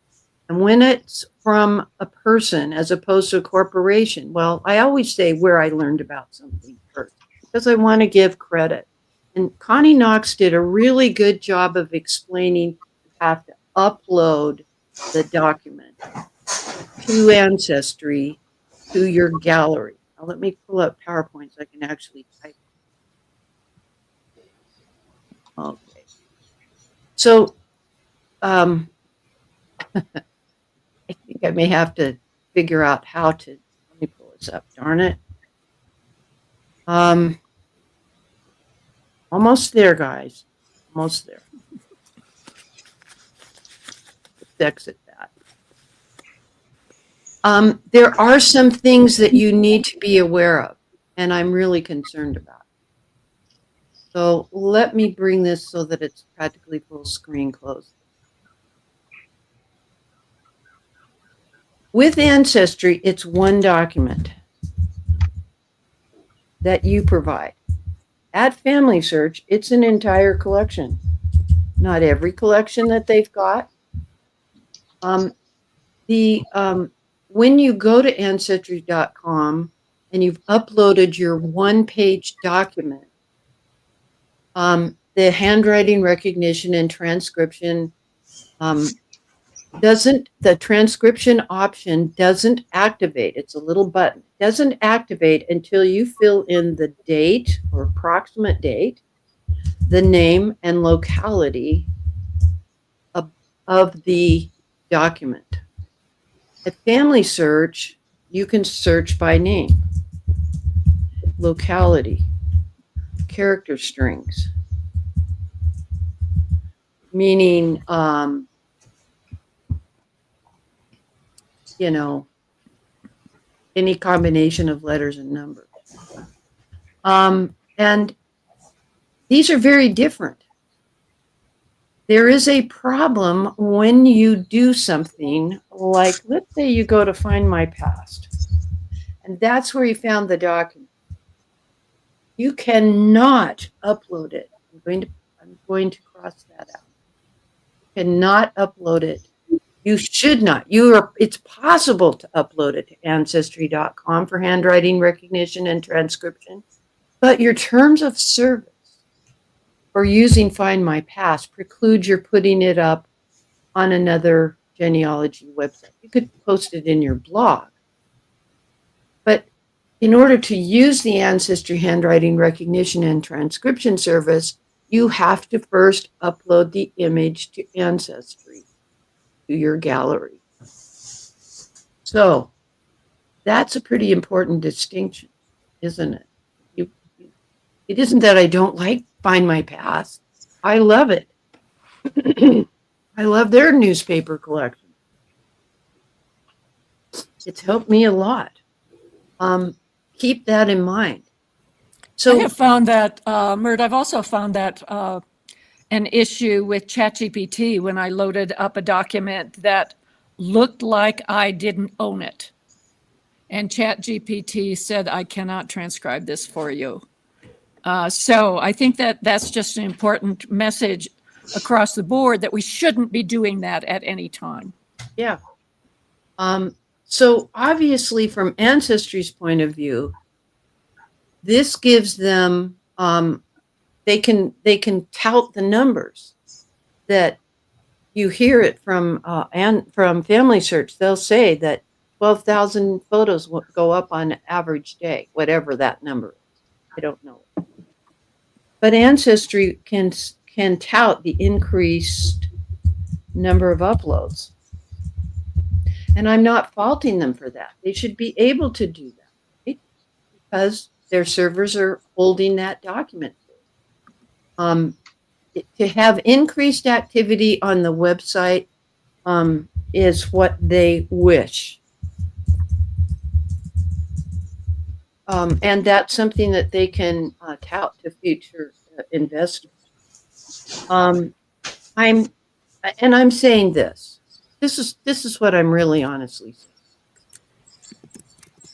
And when it's from a person as opposed to a corporation, well, I always say where I learned about something first because I want to give credit. And Connie Knox did a really good job of explaining you have to upload the document to Ancestry to your gallery. Now let me pull up PowerPoint so I can actually type. Okay. So I think I may have to figure out how to, let me pull this up, darn it. Almost there, guys. Almost there. Let's exit that. There are some things that you need to be aware of, and I'm really concerned about. So let me bring this so that it's practically full screen closed. With Ancestry, it's one document that you provide. At Family Search, it's an entire collection. Not every collection that they've got. When you go to ancestry.com and you've uploaded your one-page document, the handwriting recognition and transcription the transcription option doesn't activate. It's a little button. It doesn't activate until you fill in the date or approximate date, the name and locality of the document. At Family Search, you can search by name, locality, character strings, meaning, any combination of letters and numbers. And these are very different. There is a problem when you do something like, let's say you go to Find My Past, and that's where you found the document. You cannot upload it. I'm going to cross that out. You cannot upload it. You should not. It's possible to upload it to ancestry.com for handwriting recognition and transcription, but your terms of service for using Find My Past preclude your putting it up on another genealogy website. You could post it in your blog, but in order to use the Ancestry handwriting recognition and transcription service, you have to first upload the image to Ancestry, to your gallery. So that's a pretty important distinction, isn't it? It isn't that I don't like Find My Past. I love it. I love their newspaper collection. It's helped me a lot. Keep that in mind. So I have found that, Myrt, I've also found that an issue with ChatGPT when I loaded up a document that looked like I didn't own it. And ChatGPT said, I cannot transcribe this for you. So I think that that's just an important message across the board that we shouldn't be doing that at any time. yeah. So obviously from Ancestry's point of view, this gives them, they can tout the numbers that you hear it from Family Search. They'll say that 12,000 photos will go up on an average day, whatever that number is. I don't know. But Ancestry can tout the increased number of uploads. And I'm not faulting them for that. They should be able to do that, right? Because their servers are holding that document. To have increased activity on the website is what they wish. And that's something that they can tout to future investors. I'm saying this. This is what I'm really honestly saying.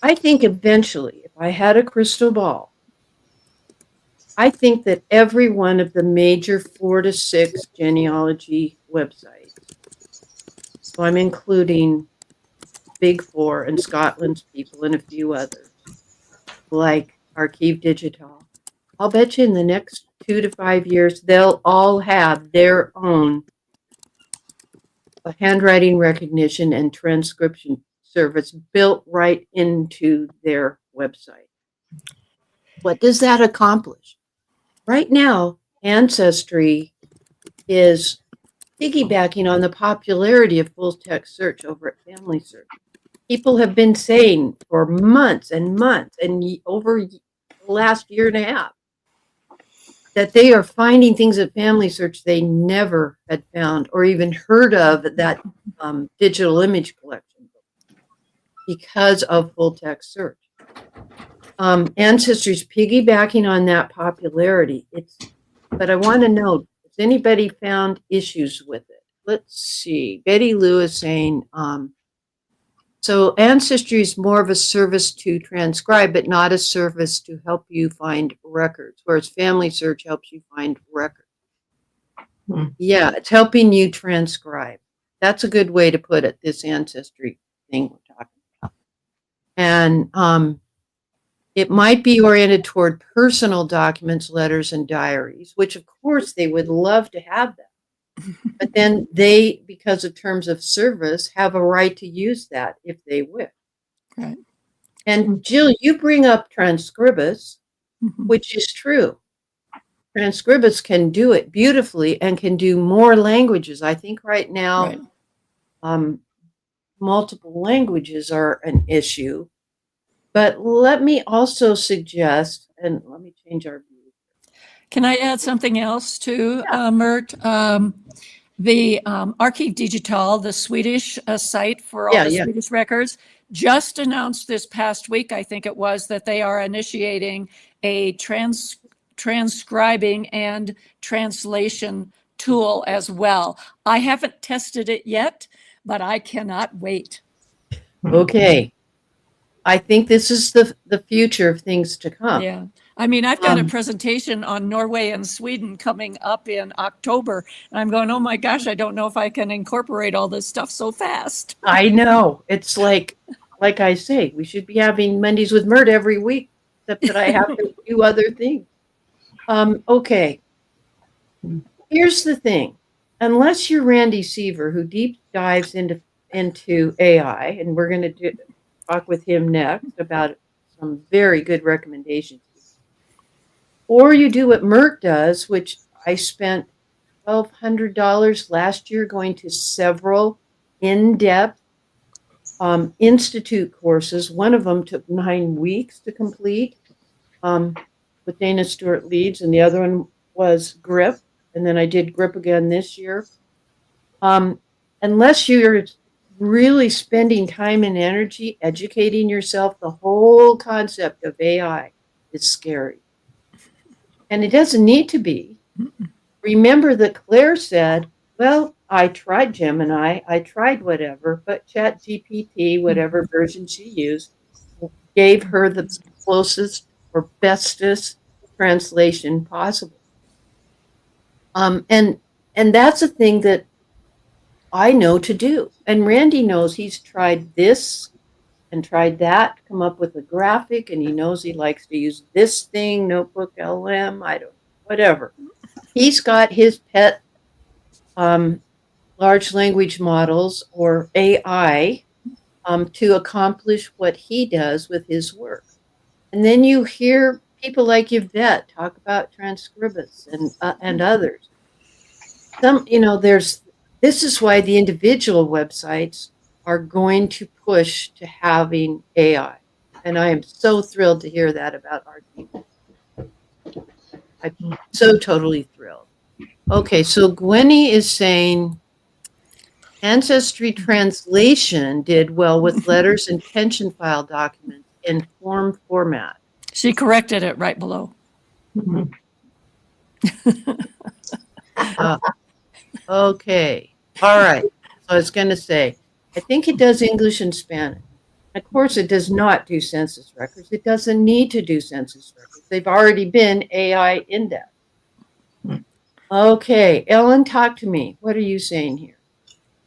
I think eventually, if I had a crystal ball, I think that every one of the major 4 to 6 genealogy websites, so I'm including Big 4 and Scotland's People and a few others, like Archive Digital, I'll bet you in the next 2 to 5 years, they'll all have their own handwriting recognition and transcription service built right into their website. What does that accomplish? Right now, Ancestry is piggybacking on the popularity of full text search over at Family Search. People have been saying for months and months and over the last year and a half, that they are finding things at Family Search they never had found or even heard of at that digital image collection because of full text search. Ancestry's piggybacking on that popularity. But I want to know, has anybody found issues with it? Let's see. Betty Lou is saying, so Ancestry is more of a service to transcribe, but not a service to help you find records, whereas Family Search helps you find records. Yeah, it's helping you transcribe. That's a good way to put it, this Ancestry thing we're talking about. And it might be oriented toward personal documents, letters, and diaries, which of course they would love to have that. But then they, because of terms of service, have a right to use that if they wish. Right. And Jill, you bring up Transcribus, Mhm. which is true. Transcribus can do it beautifully and can do more languages. I think right now, Right. multiple languages are an issue. But let me also suggest, and let me change our view. Can I add something else to Myrt? The Archive Digital, the Swedish site for all the Swedish records, just announced this past week, I think it was, that they are initiating a transcribing and translation tool as well. I haven't tested it yet, but I cannot wait. Okay. I think this is the future of things to come. Yeah. I mean, I've got a presentation on Norway and Sweden coming up in October, and I'm going, oh my gosh, I don't know if I can incorporate all this stuff so fast. I know. It's like I say, we should be having Mondays with Myrt every week, except that I have to do other things. Okay. Here's the thing. Unless you're Randy Seaver, who deep dives into AI, and we're going to talk with him next about some very good recommendations. Or you do what Myrt does, which I spent $1,200 last year going to several in-depth institute courses. One of them took 9 weeks to complete with Dana Stewart Leeds, and the other one was GRIP. And then I did GRIP again this year. Unless you're really spending time and energy educating yourself, the whole concept of AI is scary. And it doesn't need to be. Remember that Claire said, well, I tried Gemini, I tried whatever, but ChatGPT, whatever version she used, gave her the closest or bestest translation possible. And that's a thing that I know to do. And Randy knows he's tried this and tried that to come up with a graphic, and he knows he likes to use this thing, Notebook LM, I don't know, whatever. He's got his pet large language models or AI to accomplish what he does with his work. And then you hear people like Yvette talk about Transcribus and others. This is why the individual websites are going to push to having AI. And I am so thrilled to hear that about our people. I'm so totally thrilled. Okay, so Gwenny is saying Ancestry translation did well with letters and pension file documents in form format. She corrected it right below. Okay. All right. So I was going to say, I think it does English and Spanish. Of course, it does not do census records. It doesn't need to do census records. They've already been AI indexed. Okay. Ellen, talk to me. What are you saying here?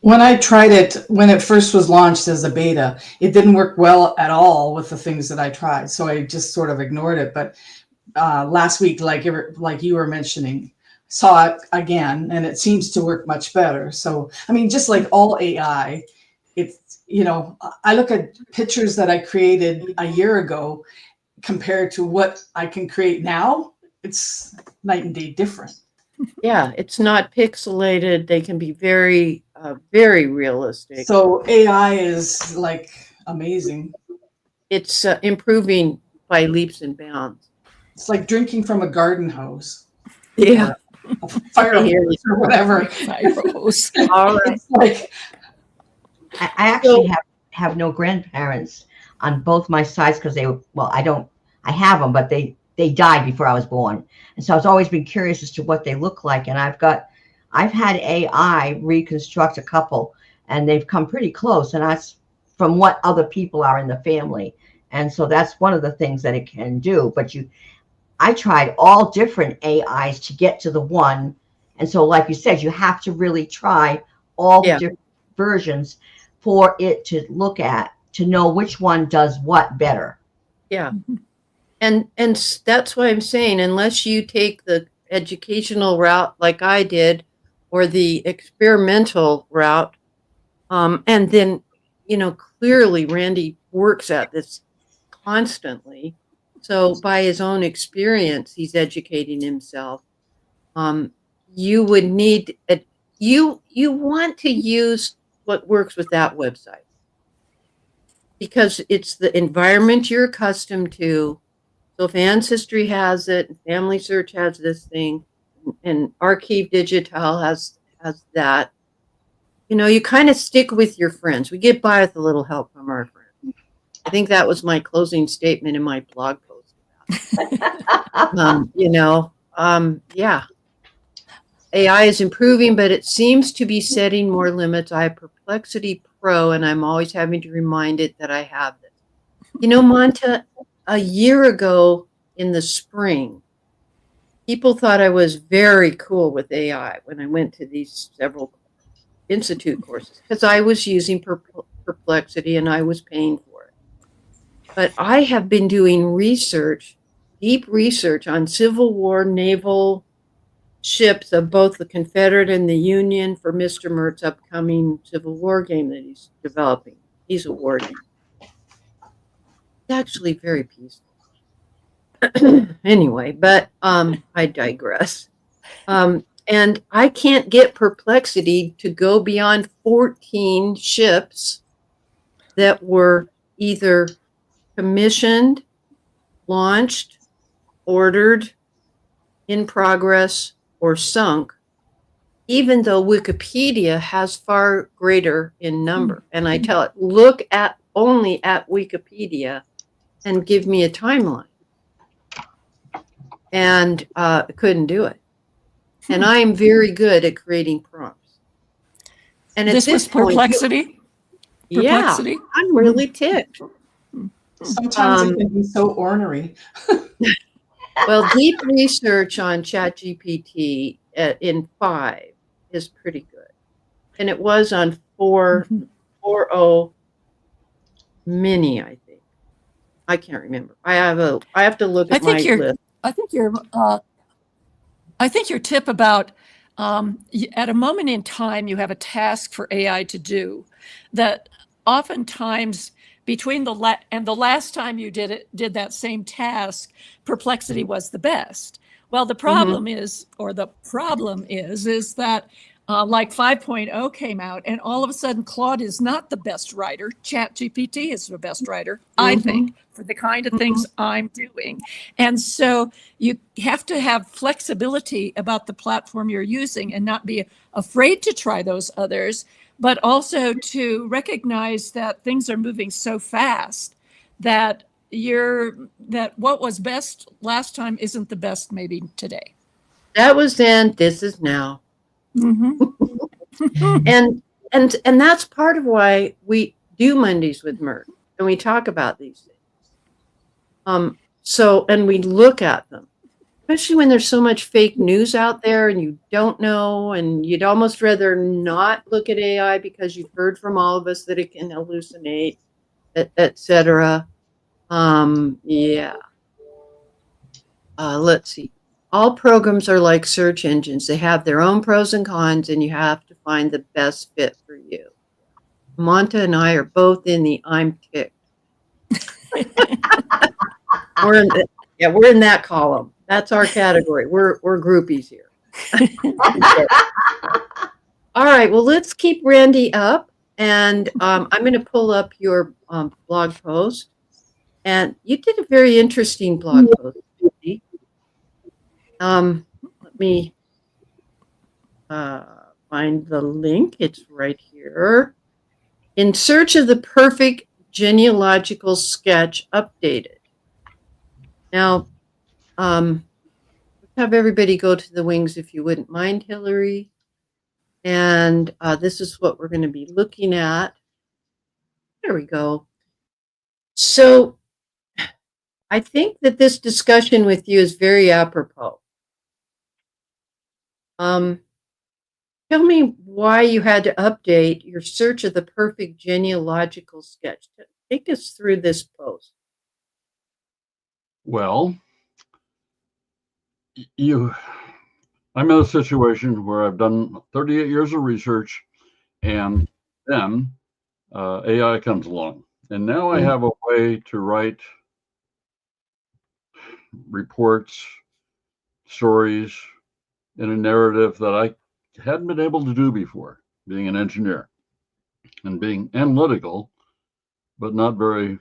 When I tried it, when it first was launched as a beta, it didn't work well at all with the things that I tried. So I just sort of ignored it. But last week, like you were mentioning, saw it again, and it seems to work much better. So, I mean, just like all AI, it's, I look at pictures that I created a year ago compared to what I can create now. It's night and day different. Yeah, it's not pixelated. They can be very, very realistic. So AI is like amazing. It's improving by leaps and bounds. It's like drinking from a garden hose. Yeah. a fire I hear you. hose or whatever. Cyros. All right. It's like, I actually have no grandparents on both my sides because I have them, but they died before I was born. And so I've always been curious as to what they look like. And I've had AI reconstruct a couple, and they've come pretty close. And that's from what other people are in the family. And so that's one of the things that it can do. But I tried all different AIs to get to the one. And so, like you said, you have to really try all the different versions for it to look at, to know which one does what better. Yeah. And that's why I'm saying, unless you take the educational route like I did, or the experimental route, and then, clearly Randy works at this constantly. So by his own experience, he's educating himself. You would need you want to use what works with that website, because it's the environment you're accustomed to. So if Ancestry has it, and Family Search has this thing, and Archive Digital has that, you kind of stick with your friends. We get by with a little help from our friends. I think that was my closing statement in my blog post. Yeah. AI is improving, but it seems to be setting more limits. I have Perplexity Pro, and I'm always having to remind it that I have this. Monta, a year ago in the spring, people thought I was very cool with AI when I went to these several institute courses, because I was using Perplexity and I was paying for it. But I have been doing research, deep research on Civil War naval ships of both the Confederate and the Union for Mr. Myrt's upcoming Civil War game that he's developing. He's awarding. It's actually very peaceful. Anyway, but I digress. And I can't get Perplexity to go beyond 14 ships that were either commissioned, launched, ordered, in progress, or sunk, even though Wikipedia has far greater in number. And I tell it, look only at Wikipedia and give me a timeline. And couldn't do it. And I am very good at creating prompts. And at This was point, Perplexity? Perplexity? Yeah, I'm really ticked. sometimes it can be so ornery. Well, deep research on ChatGPT in 5 is pretty good. And it was on 4.0 mini, I think. I can't remember. I have to look at my list. I think your tip about at a moment in time you have a task for AI to do that oftentimes between the last time you did that same task, Perplexity was the best. Well, the problem is that like 5.0 came out, and all of a sudden Claude is not the best writer. ChatGPT is the best writer, I think, for the kind of things I'm doing. And so you have to have flexibility about the platform you're using and not be afraid to try those others, but also to recognize that things are moving so fast that what was best last time isn't the best maybe today. That was then, this is now. And that's part of why we do Mondays with Myrt, and we talk about these things. And we look at them, especially when there's so much fake news out there and you don't know, and you'd almost rather not look at AI because you've heard from all of us that it can hallucinate, etc. Let's see. All programs are like search engines. They have their own pros and cons, and you have to find the best fit for you. Monta and I are both in the I'm ticked. We're in that column. That's our category. We're groupies here. All right. Well, let's keep Randy up, and I'm going to pull up your blog post. And you did a very interesting blog post, Randy. Let let me find the link. It's right here. In search of the perfect genealogical sketch updated. Now, let's have everybody go to the wings if you wouldn't mind, Hillary. And this is what we're going to be looking at. There we go. So I think that this discussion with you is very apropos. Tell me why you had to update your search of the perfect genealogical sketch. Take us through this post. Well, I'm in a situation where I've done 38 years of research, and then AI comes along. And now I have a way to write reports, stories in a narrative that I hadn't been able to do before, being an engineer and being analytical, but not very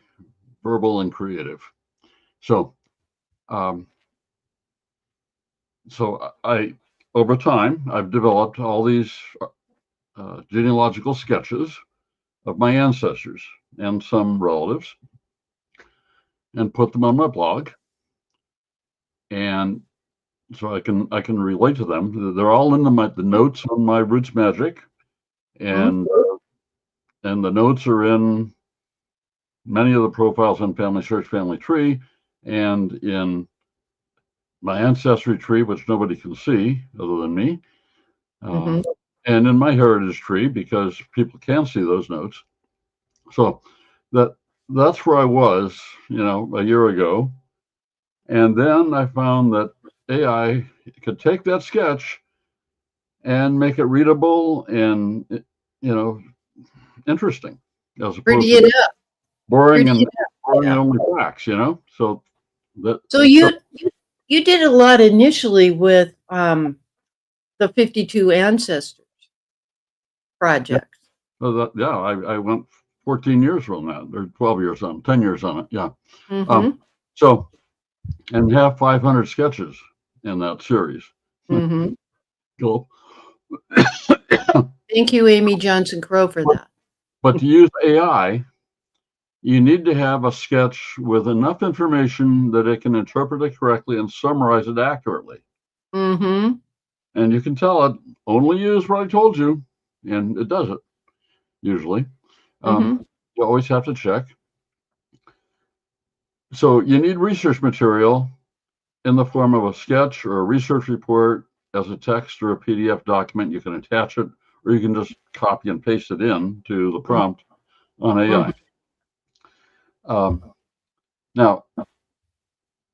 verbal and creative. So, over time, I've developed all these genealogical sketches of my ancestors and some relatives, and put them on my blog. And so I can relate to them. They're all in the notes on my Roots Magic, and the notes are in many of the profiles on Family Search, Family Tree, and in my ancestry tree, which nobody can see other than me, and in my heritage tree, because people can see those notes. So that's where I was, a year ago. And then I found that AI could take that sketch and make it readable and, interesting, as opposed to boring and only facts, So you did a lot initially with the 52 Ancestors project. So I went 14 years on that, or 12 years on, 10 years on it. Yeah. So, and have 500 sketches in that series. Cool. Thank you, Amy Johnson Crow, for that. But to use AI, you need to have a sketch with enough information that it can interpret it correctly and summarize it accurately. And you can tell it, only use what I told you, and it does it, usually. You always have to check. So you need research material in the form of a sketch or a research report as a text or a PDF document. You can attach it, or you can just copy and paste it in to the prompt on AI. Now,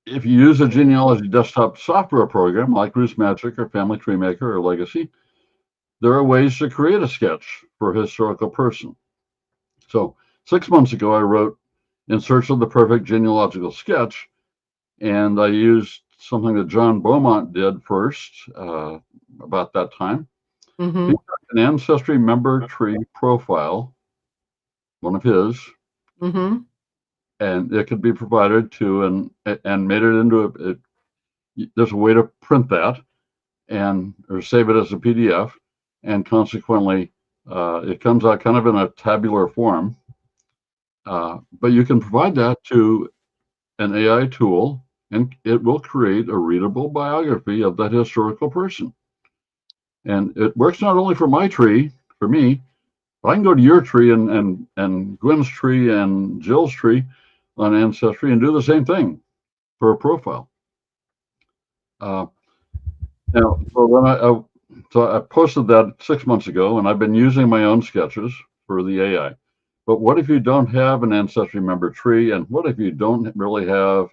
if you use a genealogy desktop software program like Roots Magic or Family Tree Maker or Legacy, there are ways to create a sketch for a historical person. So 6 months ago, I wrote In Search of the Perfect Genealogical Sketch, and I used something that John Beaumont did first about that time. He got an ancestry member tree profile, one of his, and it could be provided to and made it into there's a way to print that or save it as a PDF, and consequently it comes out kind of in a tabular form, but you can provide that to an AI tool and it will create a readable biography of that historical person. And it works not only for my tree, for me, but I can go to your tree and Gwen's tree and Jill's tree on Ancestry and do the same thing for a profile. Now, so I posted that 6 months ago, and I've been using my own sketches for the AI. But what if you don't have an ancestry member tree, and what if you don't really have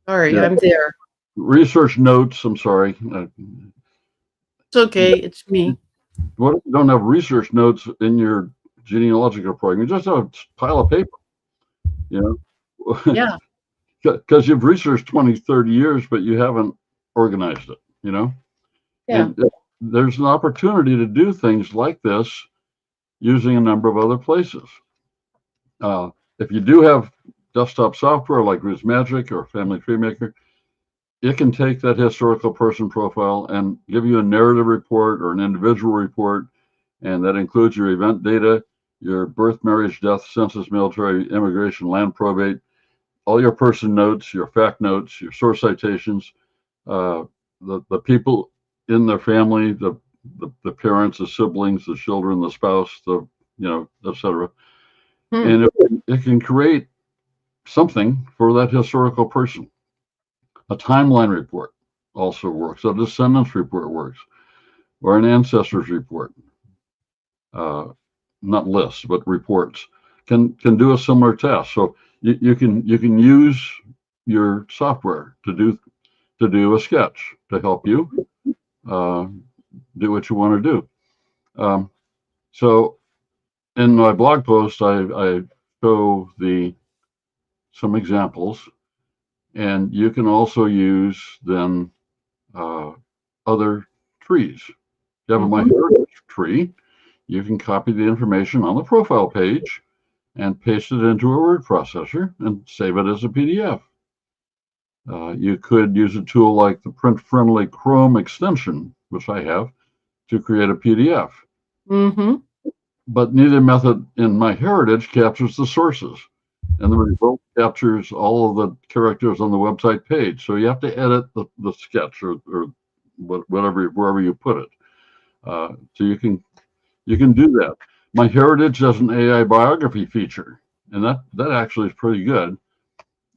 Sorry, I'm there. Research notes? I'm sorry. It's okay. It's me. What if you don't have research notes in your genealogical program? You just have a pile of paper, Yeah. Because you've researched 20, 30 years, but you haven't organized it, Yeah. And there's an opportunity to do things like this using a number of other places. if you do have desktop software like RootsMagic or Family Tree Maker, it can take that historical person profile and give you a narrative report or an individual report, and that includes your event data, your birth, marriage, death, census, military, immigration, land probate, all your person notes, your fact notes, your source citations, the people in their family, the parents, the siblings, the children, the spouse, etc. And it can create something for that historical person. A timeline report also works. A descendants report works, or an ancestors report. Not lists, but reports can do a similar task. So you can use your software to do a sketch to help you do what you want to do. So in my blog post, I show some examples, and you can also use then other trees. You have a MyHeritage tree. You can copy the information on the profile page and paste it into a word processor and save it as a PDF. You could use a tool like the print-friendly Chrome extension, which I have, to create a PDF. But neither method in MyHeritage captures the sources, and the result captures all of the characters on the website page. So you have to edit the sketch or wherever you put it. So you can do that. MyHeritage has an AI biography feature, and that actually is pretty good.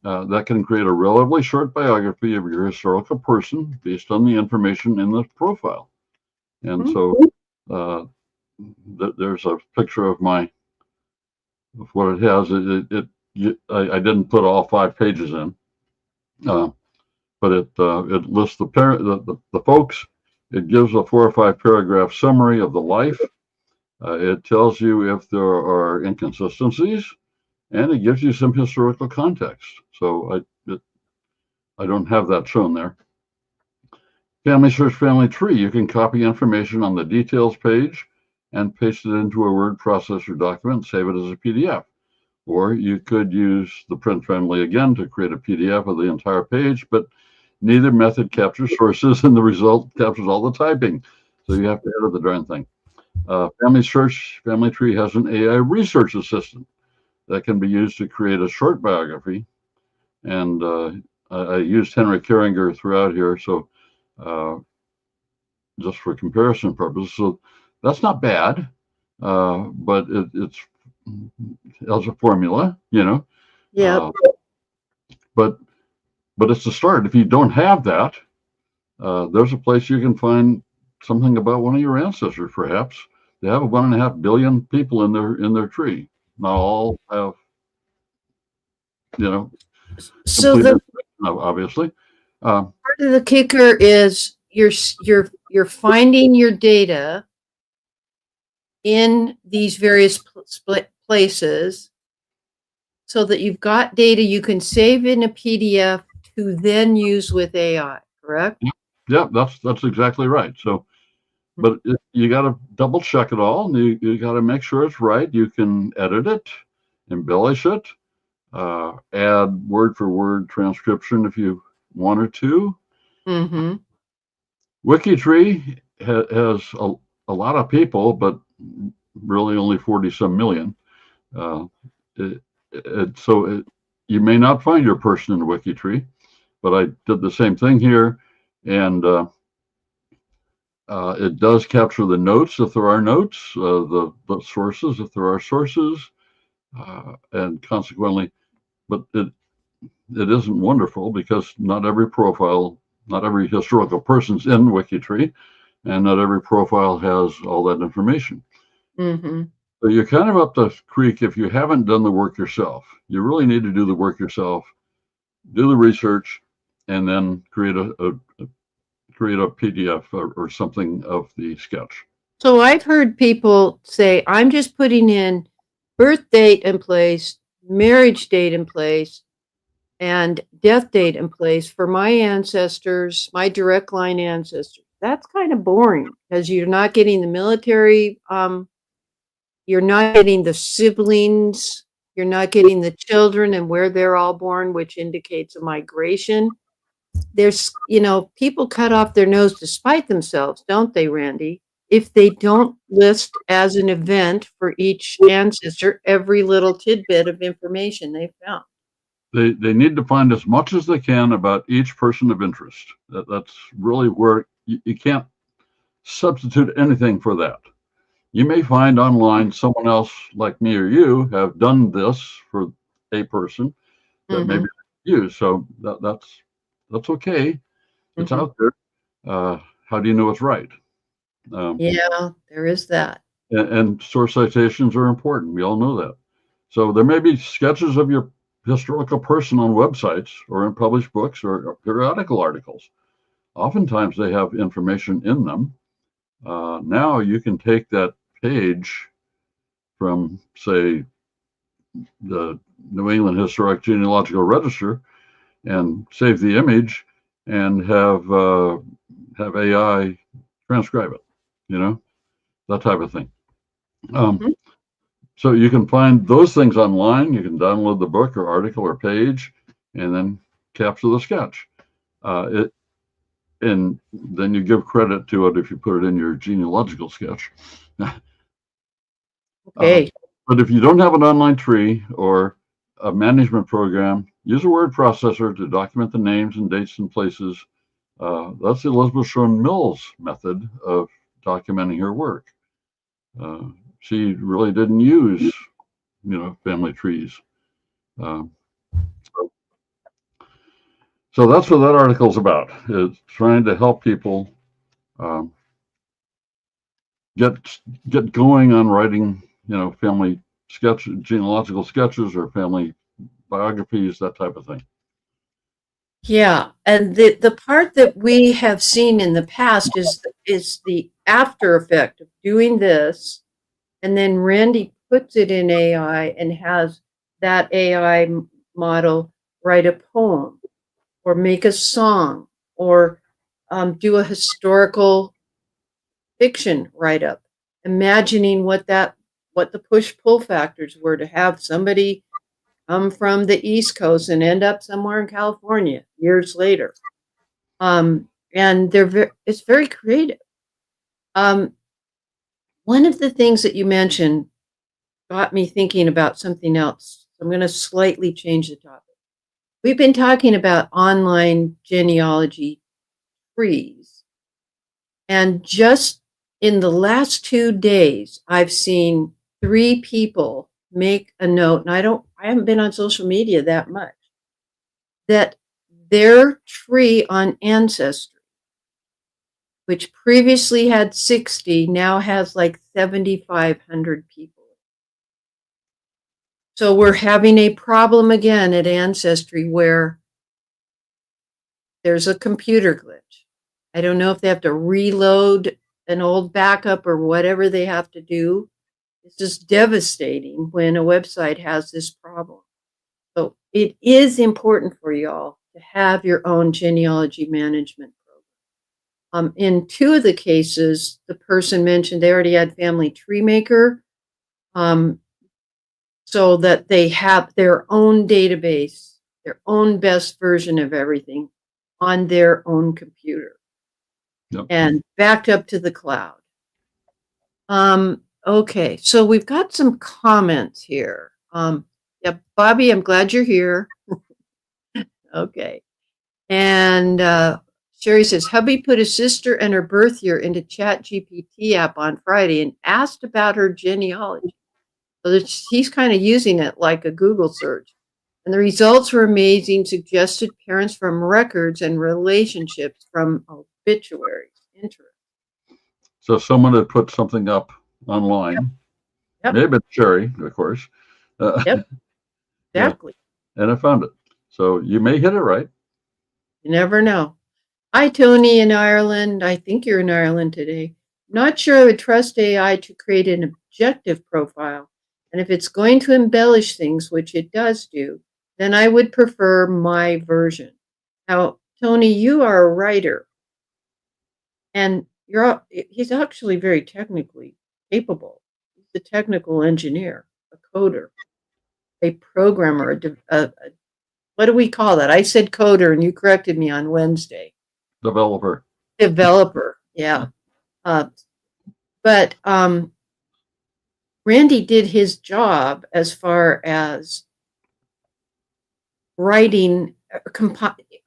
That can create a relatively short biography of your historical person based on the information in the profile. And so there's a picture of what it has. I didn't put all 5 pages in, but it lists the folks. It gives a 4 or 5 paragraph summary of the life. It tells you if there are inconsistencies, and it gives you some historical context. So I don't have that shown there. Family Search Family Tree, you can copy information on the details page and paste it into a word processor document, save it as a PDF. Or you could use the print friendly again to create a PDF of the entire page, but neither method captures sources, and the result captures all the typing. So you have to edit the darn thing. Family Search Family Tree has an AI research assistant that can be used to create a short biography. And I used Henry Kieringer throughout here, so just for comparison purposes. So that's not bad, but it's as a formula, Yeah. But it's a start. If you don't have that, there's a place you can find something about one of your ancestors. Perhaps they have 1.5 billion people in their tree. Not all have, So the obviously. part of the kicker is you're finding your data in these various places, so that you've got data you can save in a PDF to then use with AI, correct? Yeah, that's exactly right. So, but you got to double check it all, and you got to make sure it's right. You can edit it, embellish it, add word for word transcription if you wanted to. WikiTree has a lot of people, but really only 40-some million. So you may not find your person in WikiTree, but I did the same thing here, and it does capture the notes if there are notes, the sources if there are sources, and consequently, but it isn't wonderful because not every profile, not every historical person's in WikiTree, and not every profile has all that information. So you're kind of up the creek if you haven't done the work yourself. You really need to do the work yourself, do the research, and then create a PDF or something of the sketch. So I've heard people say, I'm just putting in birth date in place, marriage date in place, and death date in place for my ancestors, my direct line ancestors. That's kind of boring because you're not getting the military, you're not getting the siblings You're not getting the children and where they're all born, which indicates a migration. There's, people cut off their nose to spite themselves, don't they, Randy? If they don't list as an event for each ancestor every little tidbit of information they found. They need to find as much as they can about each person of interest. That's really where you can't substitute anything for that. You may find online someone else like me or you have done this for a person that maybe you. So that's okay. It's out there. How do you know it's right? Yeah, there is that. And source citations are important. We all know that. So there may be sketches of your historical person on websites or in published books or periodical articles. Oftentimes they have information in them. Now you can take that page from, say, the New England Historic Genealogical Register and save the image and have AI transcribe it, that type of thing. So you can find those things online. You can download the book or article or page and then capture the sketch. And then you give credit to it if you put it in your genealogical sketch. Okay. But if you don't have an online tree or a management program, use a word processor to document the names and dates and places. That's Elizabeth Shone Mills' method of documenting her work. She really didn't use, family trees. So that's what that article's about. It's trying to help people get going on writing, family genealogical sketches or family biographies, that type of thing. Yeah, and the part that we have seen in the past is the after effect of doing this, and then Randy puts it in AI and has that AI model write a poem or make a song or do a historical fiction write-up, imagining what the push-pull factors were to have somebody come from the East Coast and end up somewhere in California years later. And it's very creative. One of the things that you mentioned got me thinking about something else. I'm going to slightly change the topic. We've been talking about online genealogy trees. And just in the last 2 days, I've seen 3 people make a note, and I haven't been on social media that much, that their tree on Ancestry, which previously had 60, now has like 7,500 people. So we're having a problem again at Ancestry where there's a computer glitch. I don't know if they have to reload an old backup or whatever they have to do. It's just devastating when a website has this problem. So it is important for y'all to have your own genealogy management program. In 2 of the cases, the person mentioned they already had Family Tree Maker, so that they have their own database, their own best version of everything on their own computer. Yep. And backed up to the cloud. Okay, so we've got some comments here. Yeah, Bobby, I'm glad you're here. Okay. And Sherry says, hubby put his sister and her birth year into ChatGPT app on Friday and asked about her genealogy. So he's kind of using it like a Google search. And the results were amazing, suggested parents from records and relationships from obituaries. Interesting. So someone had put something up online. Yep. Maybe it's Sherry, of course. Yep. Exactly. Yeah, and I found it. So you may hit it right. You never know. Hi, Tony in Ireland. I think you're in Ireland today. Not sure I would trust AI to create an objective profile. And if it's going to embellish things, which it does do, then I would prefer my version. Now, Tony, you are a writer. And he's actually very technically capable. He's a technical engineer, a coder. a programmer, what do we call that? I said coder, and you corrected me on Wednesday. Developer. Developer, yeah. But Randy did his job as far as writing.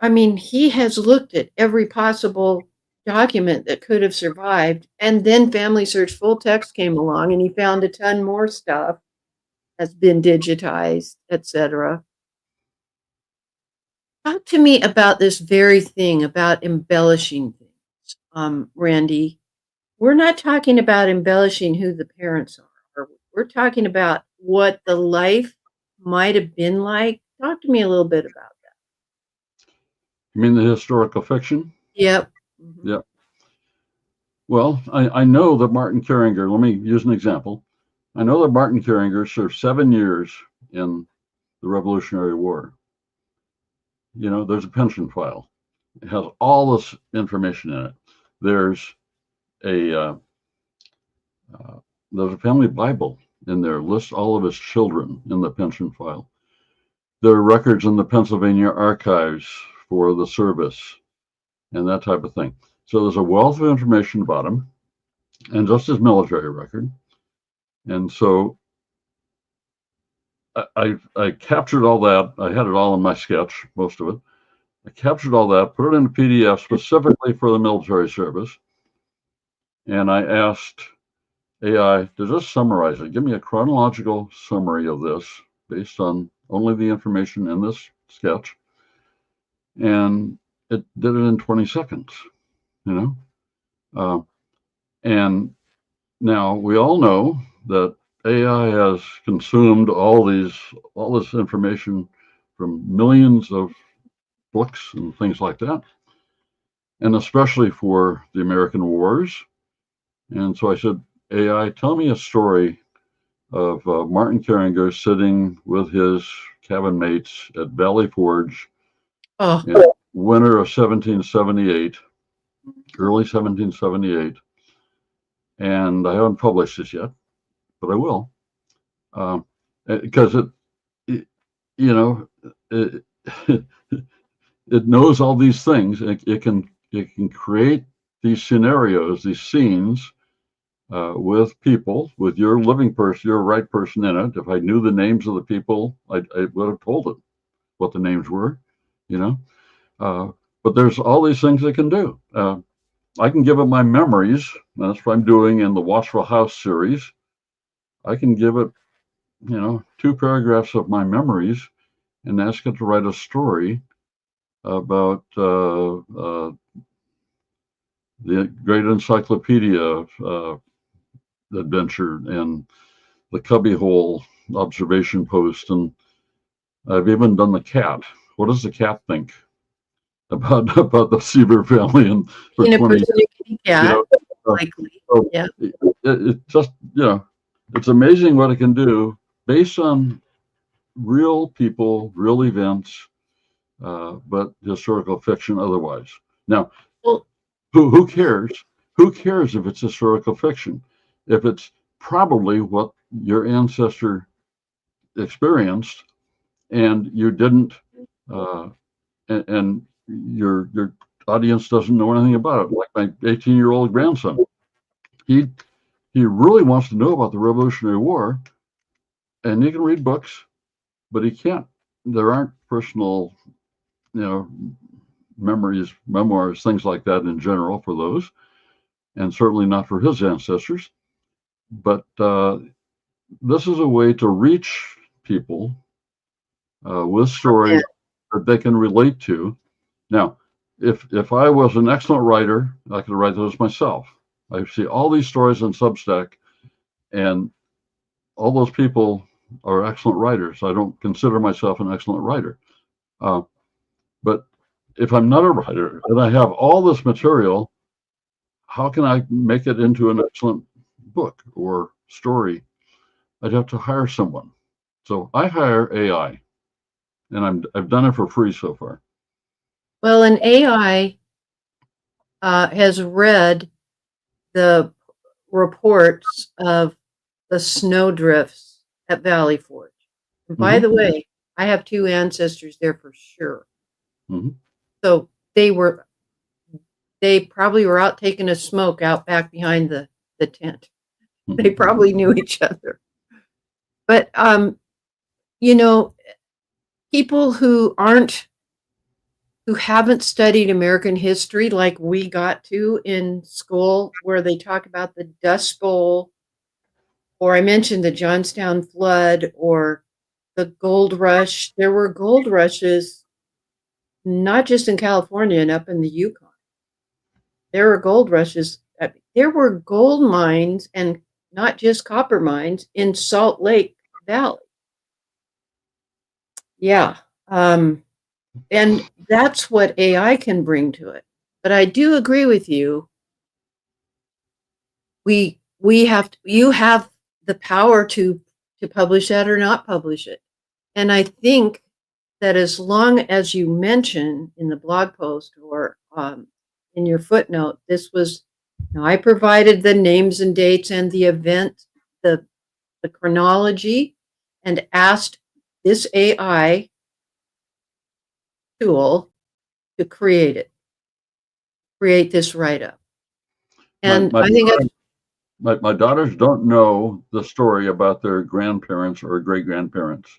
I mean, he has looked at every possible document that could have survived, and then Family Search Full Text came along, and he found a ton more stuff has been digitized, etc. Talk to me about this very thing about embellishing things, Randy. We're not talking about embellishing who the parents are. We're talking about what the life might have been like. Talk to me a little bit about that. You mean the historical fiction? Yep. Yep. Well, I know that Martin Carringer, let me use an example. I know that Martin Carringer served 7 years in the Revolutionary War. You know, there's a pension file. It has all this information in it. There's a family Bible in there, lists all of his children in the pension file. There are records in the Pennsylvania archives for the service and that type of thing. So there's a wealth of information about him, and just his military record. And so I captured all that. I had it all in my sketch, most of it. I captured all that, put it in a PDF specifically for the military service. And I asked AI to just summarize it. Give me a chronological summary of this based on only the information in this sketch. And it did it in 20 seconds, you know? And now we all know that AI has consumed all this information from millions of books and things like that, and especially for the American wars. And so I said, AI, tell me a story of Martin Carringer sitting with his cabin mates at Valley Forge in winter of 1778, early 1778. And I haven't published this yet, but I will. Because it it knows all these things. It can create these scenarios, these scenes with people, with your living person, your right person in it. If I knew the names of the people, I would have told it what the names were, you know. But there's all these things it can do. I can give it my memories. That's what I'm doing in the Watchful House series. I can give it, 2 paragraphs of my memories and ask it to write a story about the Great Encyclopedia adventure and the cubbyhole observation post. And I've even done the cat. What does the cat think about the Seaver family and for 20 years? Yeah, likely. So yeah. It just, it's amazing what it can do based on real people, real events, but historical fiction otherwise. Now, Well, who cares? Who cares if it's historical fiction? If it's probably what your ancestor experienced, and you didn't, and your audience doesn't know anything about it. Like my 18-year-old grandson, he really wants to know about the Revolutionary War, and he can read books, but he can't. There aren't personal, memories, memoirs, things like that in general for those, and certainly not for his ancestors. But this is a way to reach people with stories that they can relate to. Now, if I was an excellent writer, I could write those myself. I see all these stories on Substack, and all those people are excellent writers. I don't consider myself an excellent writer. But if I'm not a writer and I have all this material, how can I make it into an excellent book or story? I'd have to hire someone. So I hire AI, and I've done it for free so far. Well, an AI has read the reports of the snowdrifts at Valley Forge. And by the way, I have 2 ancestors there for sure. Mhm. So they probably were out taking a smoke out back behind the tent. They probably knew each other. But, you know, people who haven't studied American history like we got to in school, where they talk about the Dust Bowl, or I mentioned the Johnstown flood, or the gold rush. There were gold rushes not just in California and up in the Yukon. There were gold rushes. There were gold mines, and not just copper mines, in Salt Lake Valley. Yeah. And that's what AI can bring to it. But I do agree with you. You have the power to publish that or not publish it. And I think that as long as you mention in the blog post or in your footnote, I provided the names and dates and the event, the chronology, and asked this AI tool to create this write-up. And I think my daughters don't know the story about their grandparents or great-grandparents.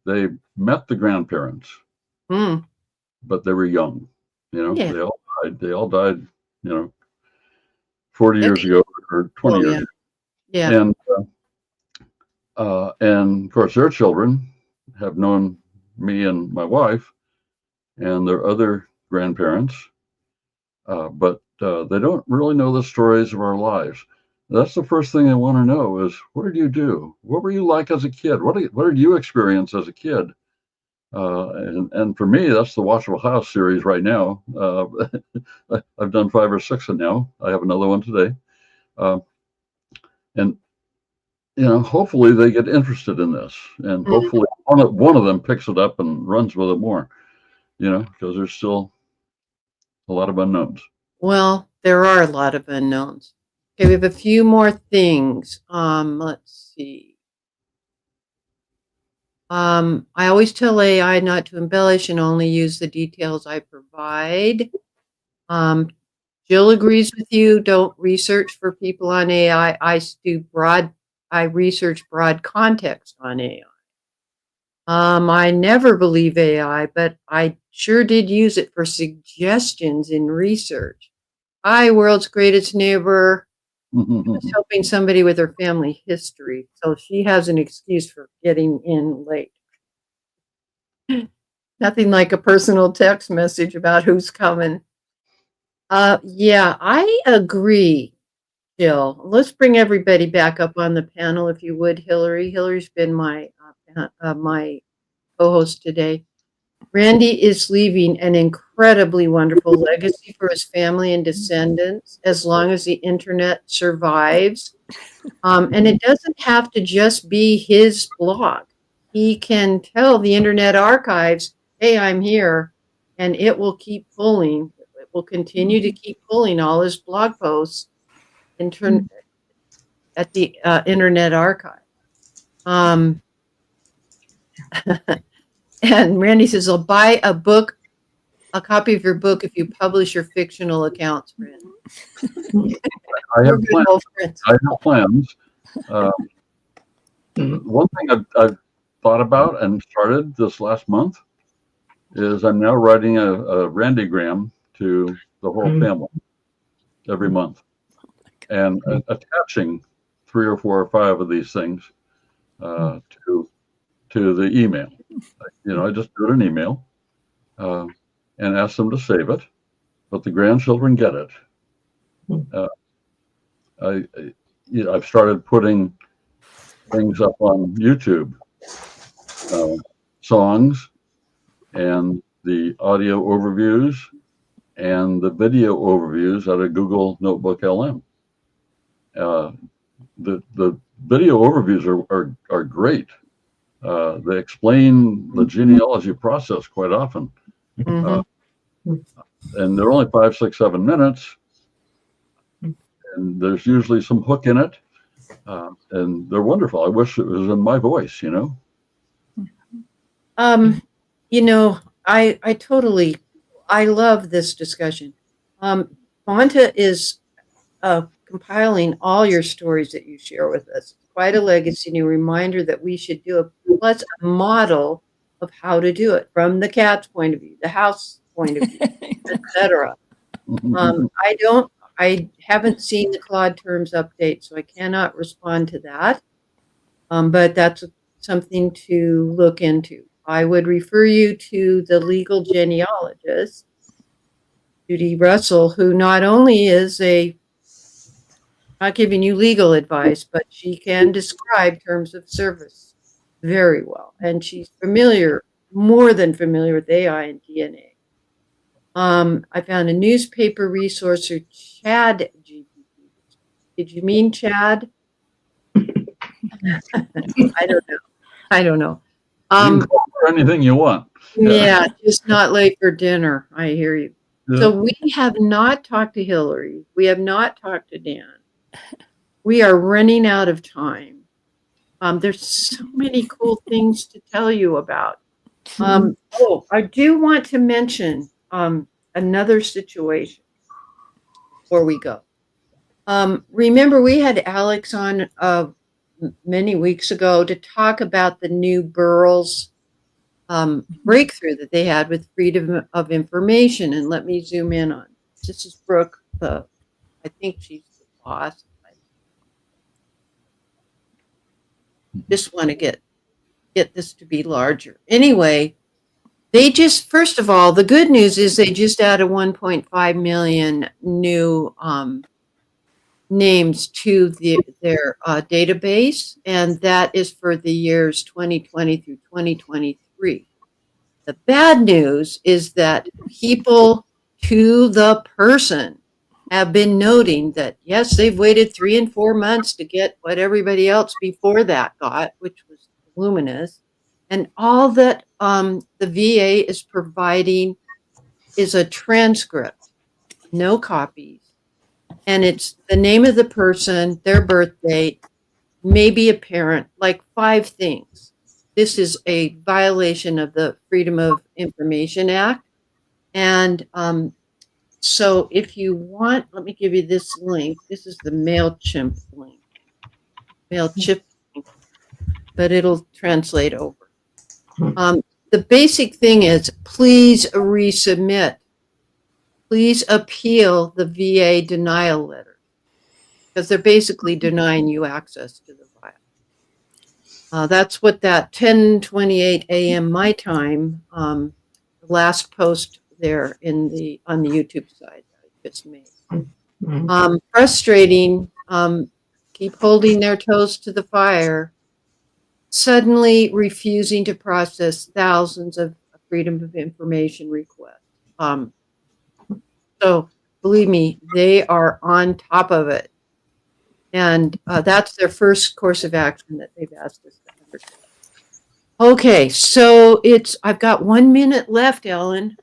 They met the grandparents, but they were young. Yeah. They all died, 40 years ago or 20 years ago. Yeah. And of course, their children have known me and my wife and their other grandparents, but they don't really know the stories of our lives. That's the first thing they want to know is, what did you do? What were you like as a kid? What did you experience as a kid? And for me, that's the Watchable House series right now. I've done 5 or 6 of now. I have another one today. And hopefully they get interested in this, and hopefully one of them picks it up and runs with it more, because there's still a lot of unknowns. Well, there are a lot of unknowns. Okay, we have a few more things. Let's see. I always tell AI not to embellish and only use the details I provide. Jill agrees with you. Don't research for people on AI. I research broad context on AI. I never believe AI, but I sure did use it for suggestions in research. Hi, world's greatest neighbor. I was helping somebody with her family history, so she has an excuse for getting in late. Nothing like a personal text message about who's coming. Yeah, I agree, Jill. Let's bring everybody back up on the panel, if you would, Hillary. Hillary's been my co-host today. Randy is leaving an incredibly wonderful legacy for his family and descendants as long as the internet survives. And it doesn't have to just be his blog. He can tell the Internet Archives, hey, I'm here, and it will keep pulling. It will continue to keep pulling all his blog posts at the Internet Archive. And Randy says, I'll buy a copy of your book if you publish your fictional accounts, Randy. I have plans. One thing I've thought about and started this last month is I'm now writing a Randygram to the whole family every month, and attaching 3 or 4 or 5 of these things to the email. I just do it in email and ask them to save it, but the grandchildren get it. I've started putting things up on YouTube, songs and the audio overviews and the video overviews out of Google Notebook LM. The video overviews are great. They explain the genealogy process quite often. And they're only 5, 6, 7 minutes. And there's usually some hook in it. And they're wonderful. I wish it was in my voice, You know, I love this discussion. Fonta is compiling all your stories that you share with us. It's quite a legacy and a reminder that we should do plus a model of how to do it from the cat's point of view, the house point of view, etc. I haven't seen the Claude terms update, so I cannot respond to that. But that's something to look into. I would refer you to the legal genealogist, Judy Russell, who not only is not giving you legal advice, but she can describe terms of service very well. And she's more than familiar with AI and DNA. I found a newspaper resource or Chad GPT. Did you mean Chad? I don't know. You can call for anything you want. Yeah, just not late for dinner. I hear you. Yeah. So we have not talked to Hillary. We have not talked to Dan. We are running out of time. There's so many cool things to tell you about. I do want to mention another situation before we go. Remember, we had Alex on many weeks ago to talk about the new Burroughs breakthrough that they had with freedom of information. And let me zoom in on this. Is Brooke, I think she's the boss. I just want to get this to be larger. Anyway, first of all, the good news is they just added 1.5 million new names to their database, and that is for the years 2020 through 2023. The bad news is that people to the person have been noting that, yes, they've waited 3 and 4 months to get what everybody else before that got, which was voluminous. And all that the VA is providing is a transcript, no copies. And it's the name of the person, their birth date, maybe a parent, like 5 things. This is a violation of the Freedom of Information Act. And so if you want, let me give you this link. This is the MailChimp link. MailChimp link, but it'll translate over. The basic thing is, please resubmit. Please appeal the VA denial letter, because they're basically denying you access to the file. That's what that 10:28 a.m. my time, last post there on the YouTube side that I just made. Frustrating, keep holding their toes to the fire, suddenly refusing to process thousands of Freedom of Information requests. So believe me, they are on top of it. And that's their first course of action that they've asked us to undertake. Okay, so I've got 1 minute left, Ellen.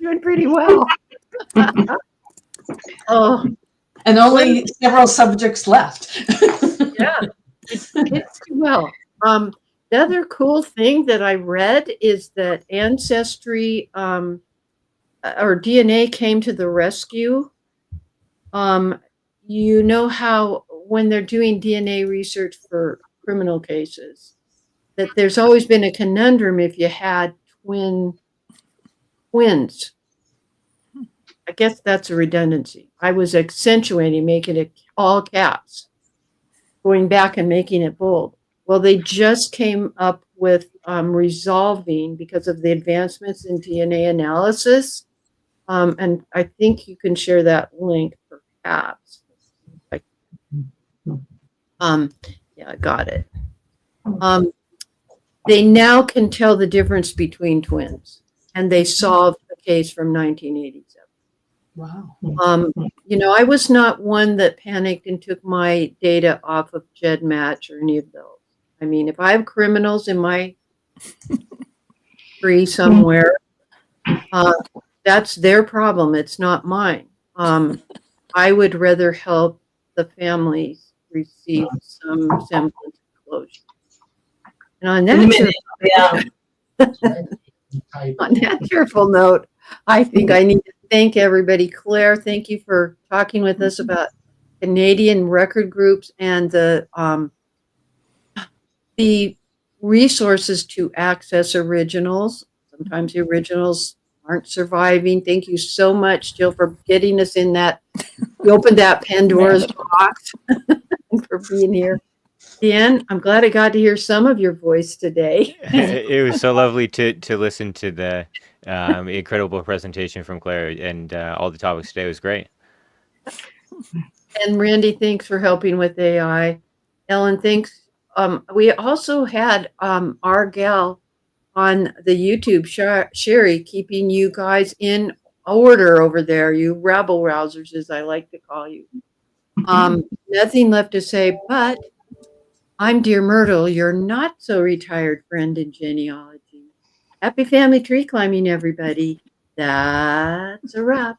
Doing pretty well. Oh, And only several subjects left. yeah, it's too well. The other cool thing that I read is that Ancestry or DNA came to the rescue. You know how when they're doing DNA research for criminal cases, that there's always been a conundrum if you had twins. I guess that's a redundancy. I was accentuating, making it all caps, going back and making it bold. Well, they just came up with resolving, because of the advancements in DNA analysis. And I think you can share that link perhaps. Yeah, I got it. They now can tell the difference between twins, and they solved a case from 1987. Wow. You know, I was not one that panicked and took my data off of GEDmatch or any of those. I mean, if I have criminals in my tree somewhere, that's their problem. It's not mine. I would rather help the families receive some semblance of closure. And on that, On that cheerful note, I think I need to thank everybody. Claire, thank you for talking with us about Canadian record groups and the resources to access originals. Sometimes the originals aren't surviving. Thank you so much, Jill, for getting us in that. You opened that Pandora's box and for being here. Dan, I'm glad I got to hear some of your voice today. It was so lovely to listen to the incredible presentation from Claire, and all the topics today was great. And Randy, thanks for helping with AI. Ellen, thanks. We also had our gal on the YouTube, Sherry, keeping you guys in order over there, you rabble rousers, as I like to call you. Nothing left to say, but I'm Dear Myrtle, your not so retired friend in genealogy. Happy family tree climbing, everybody. That's a wrap.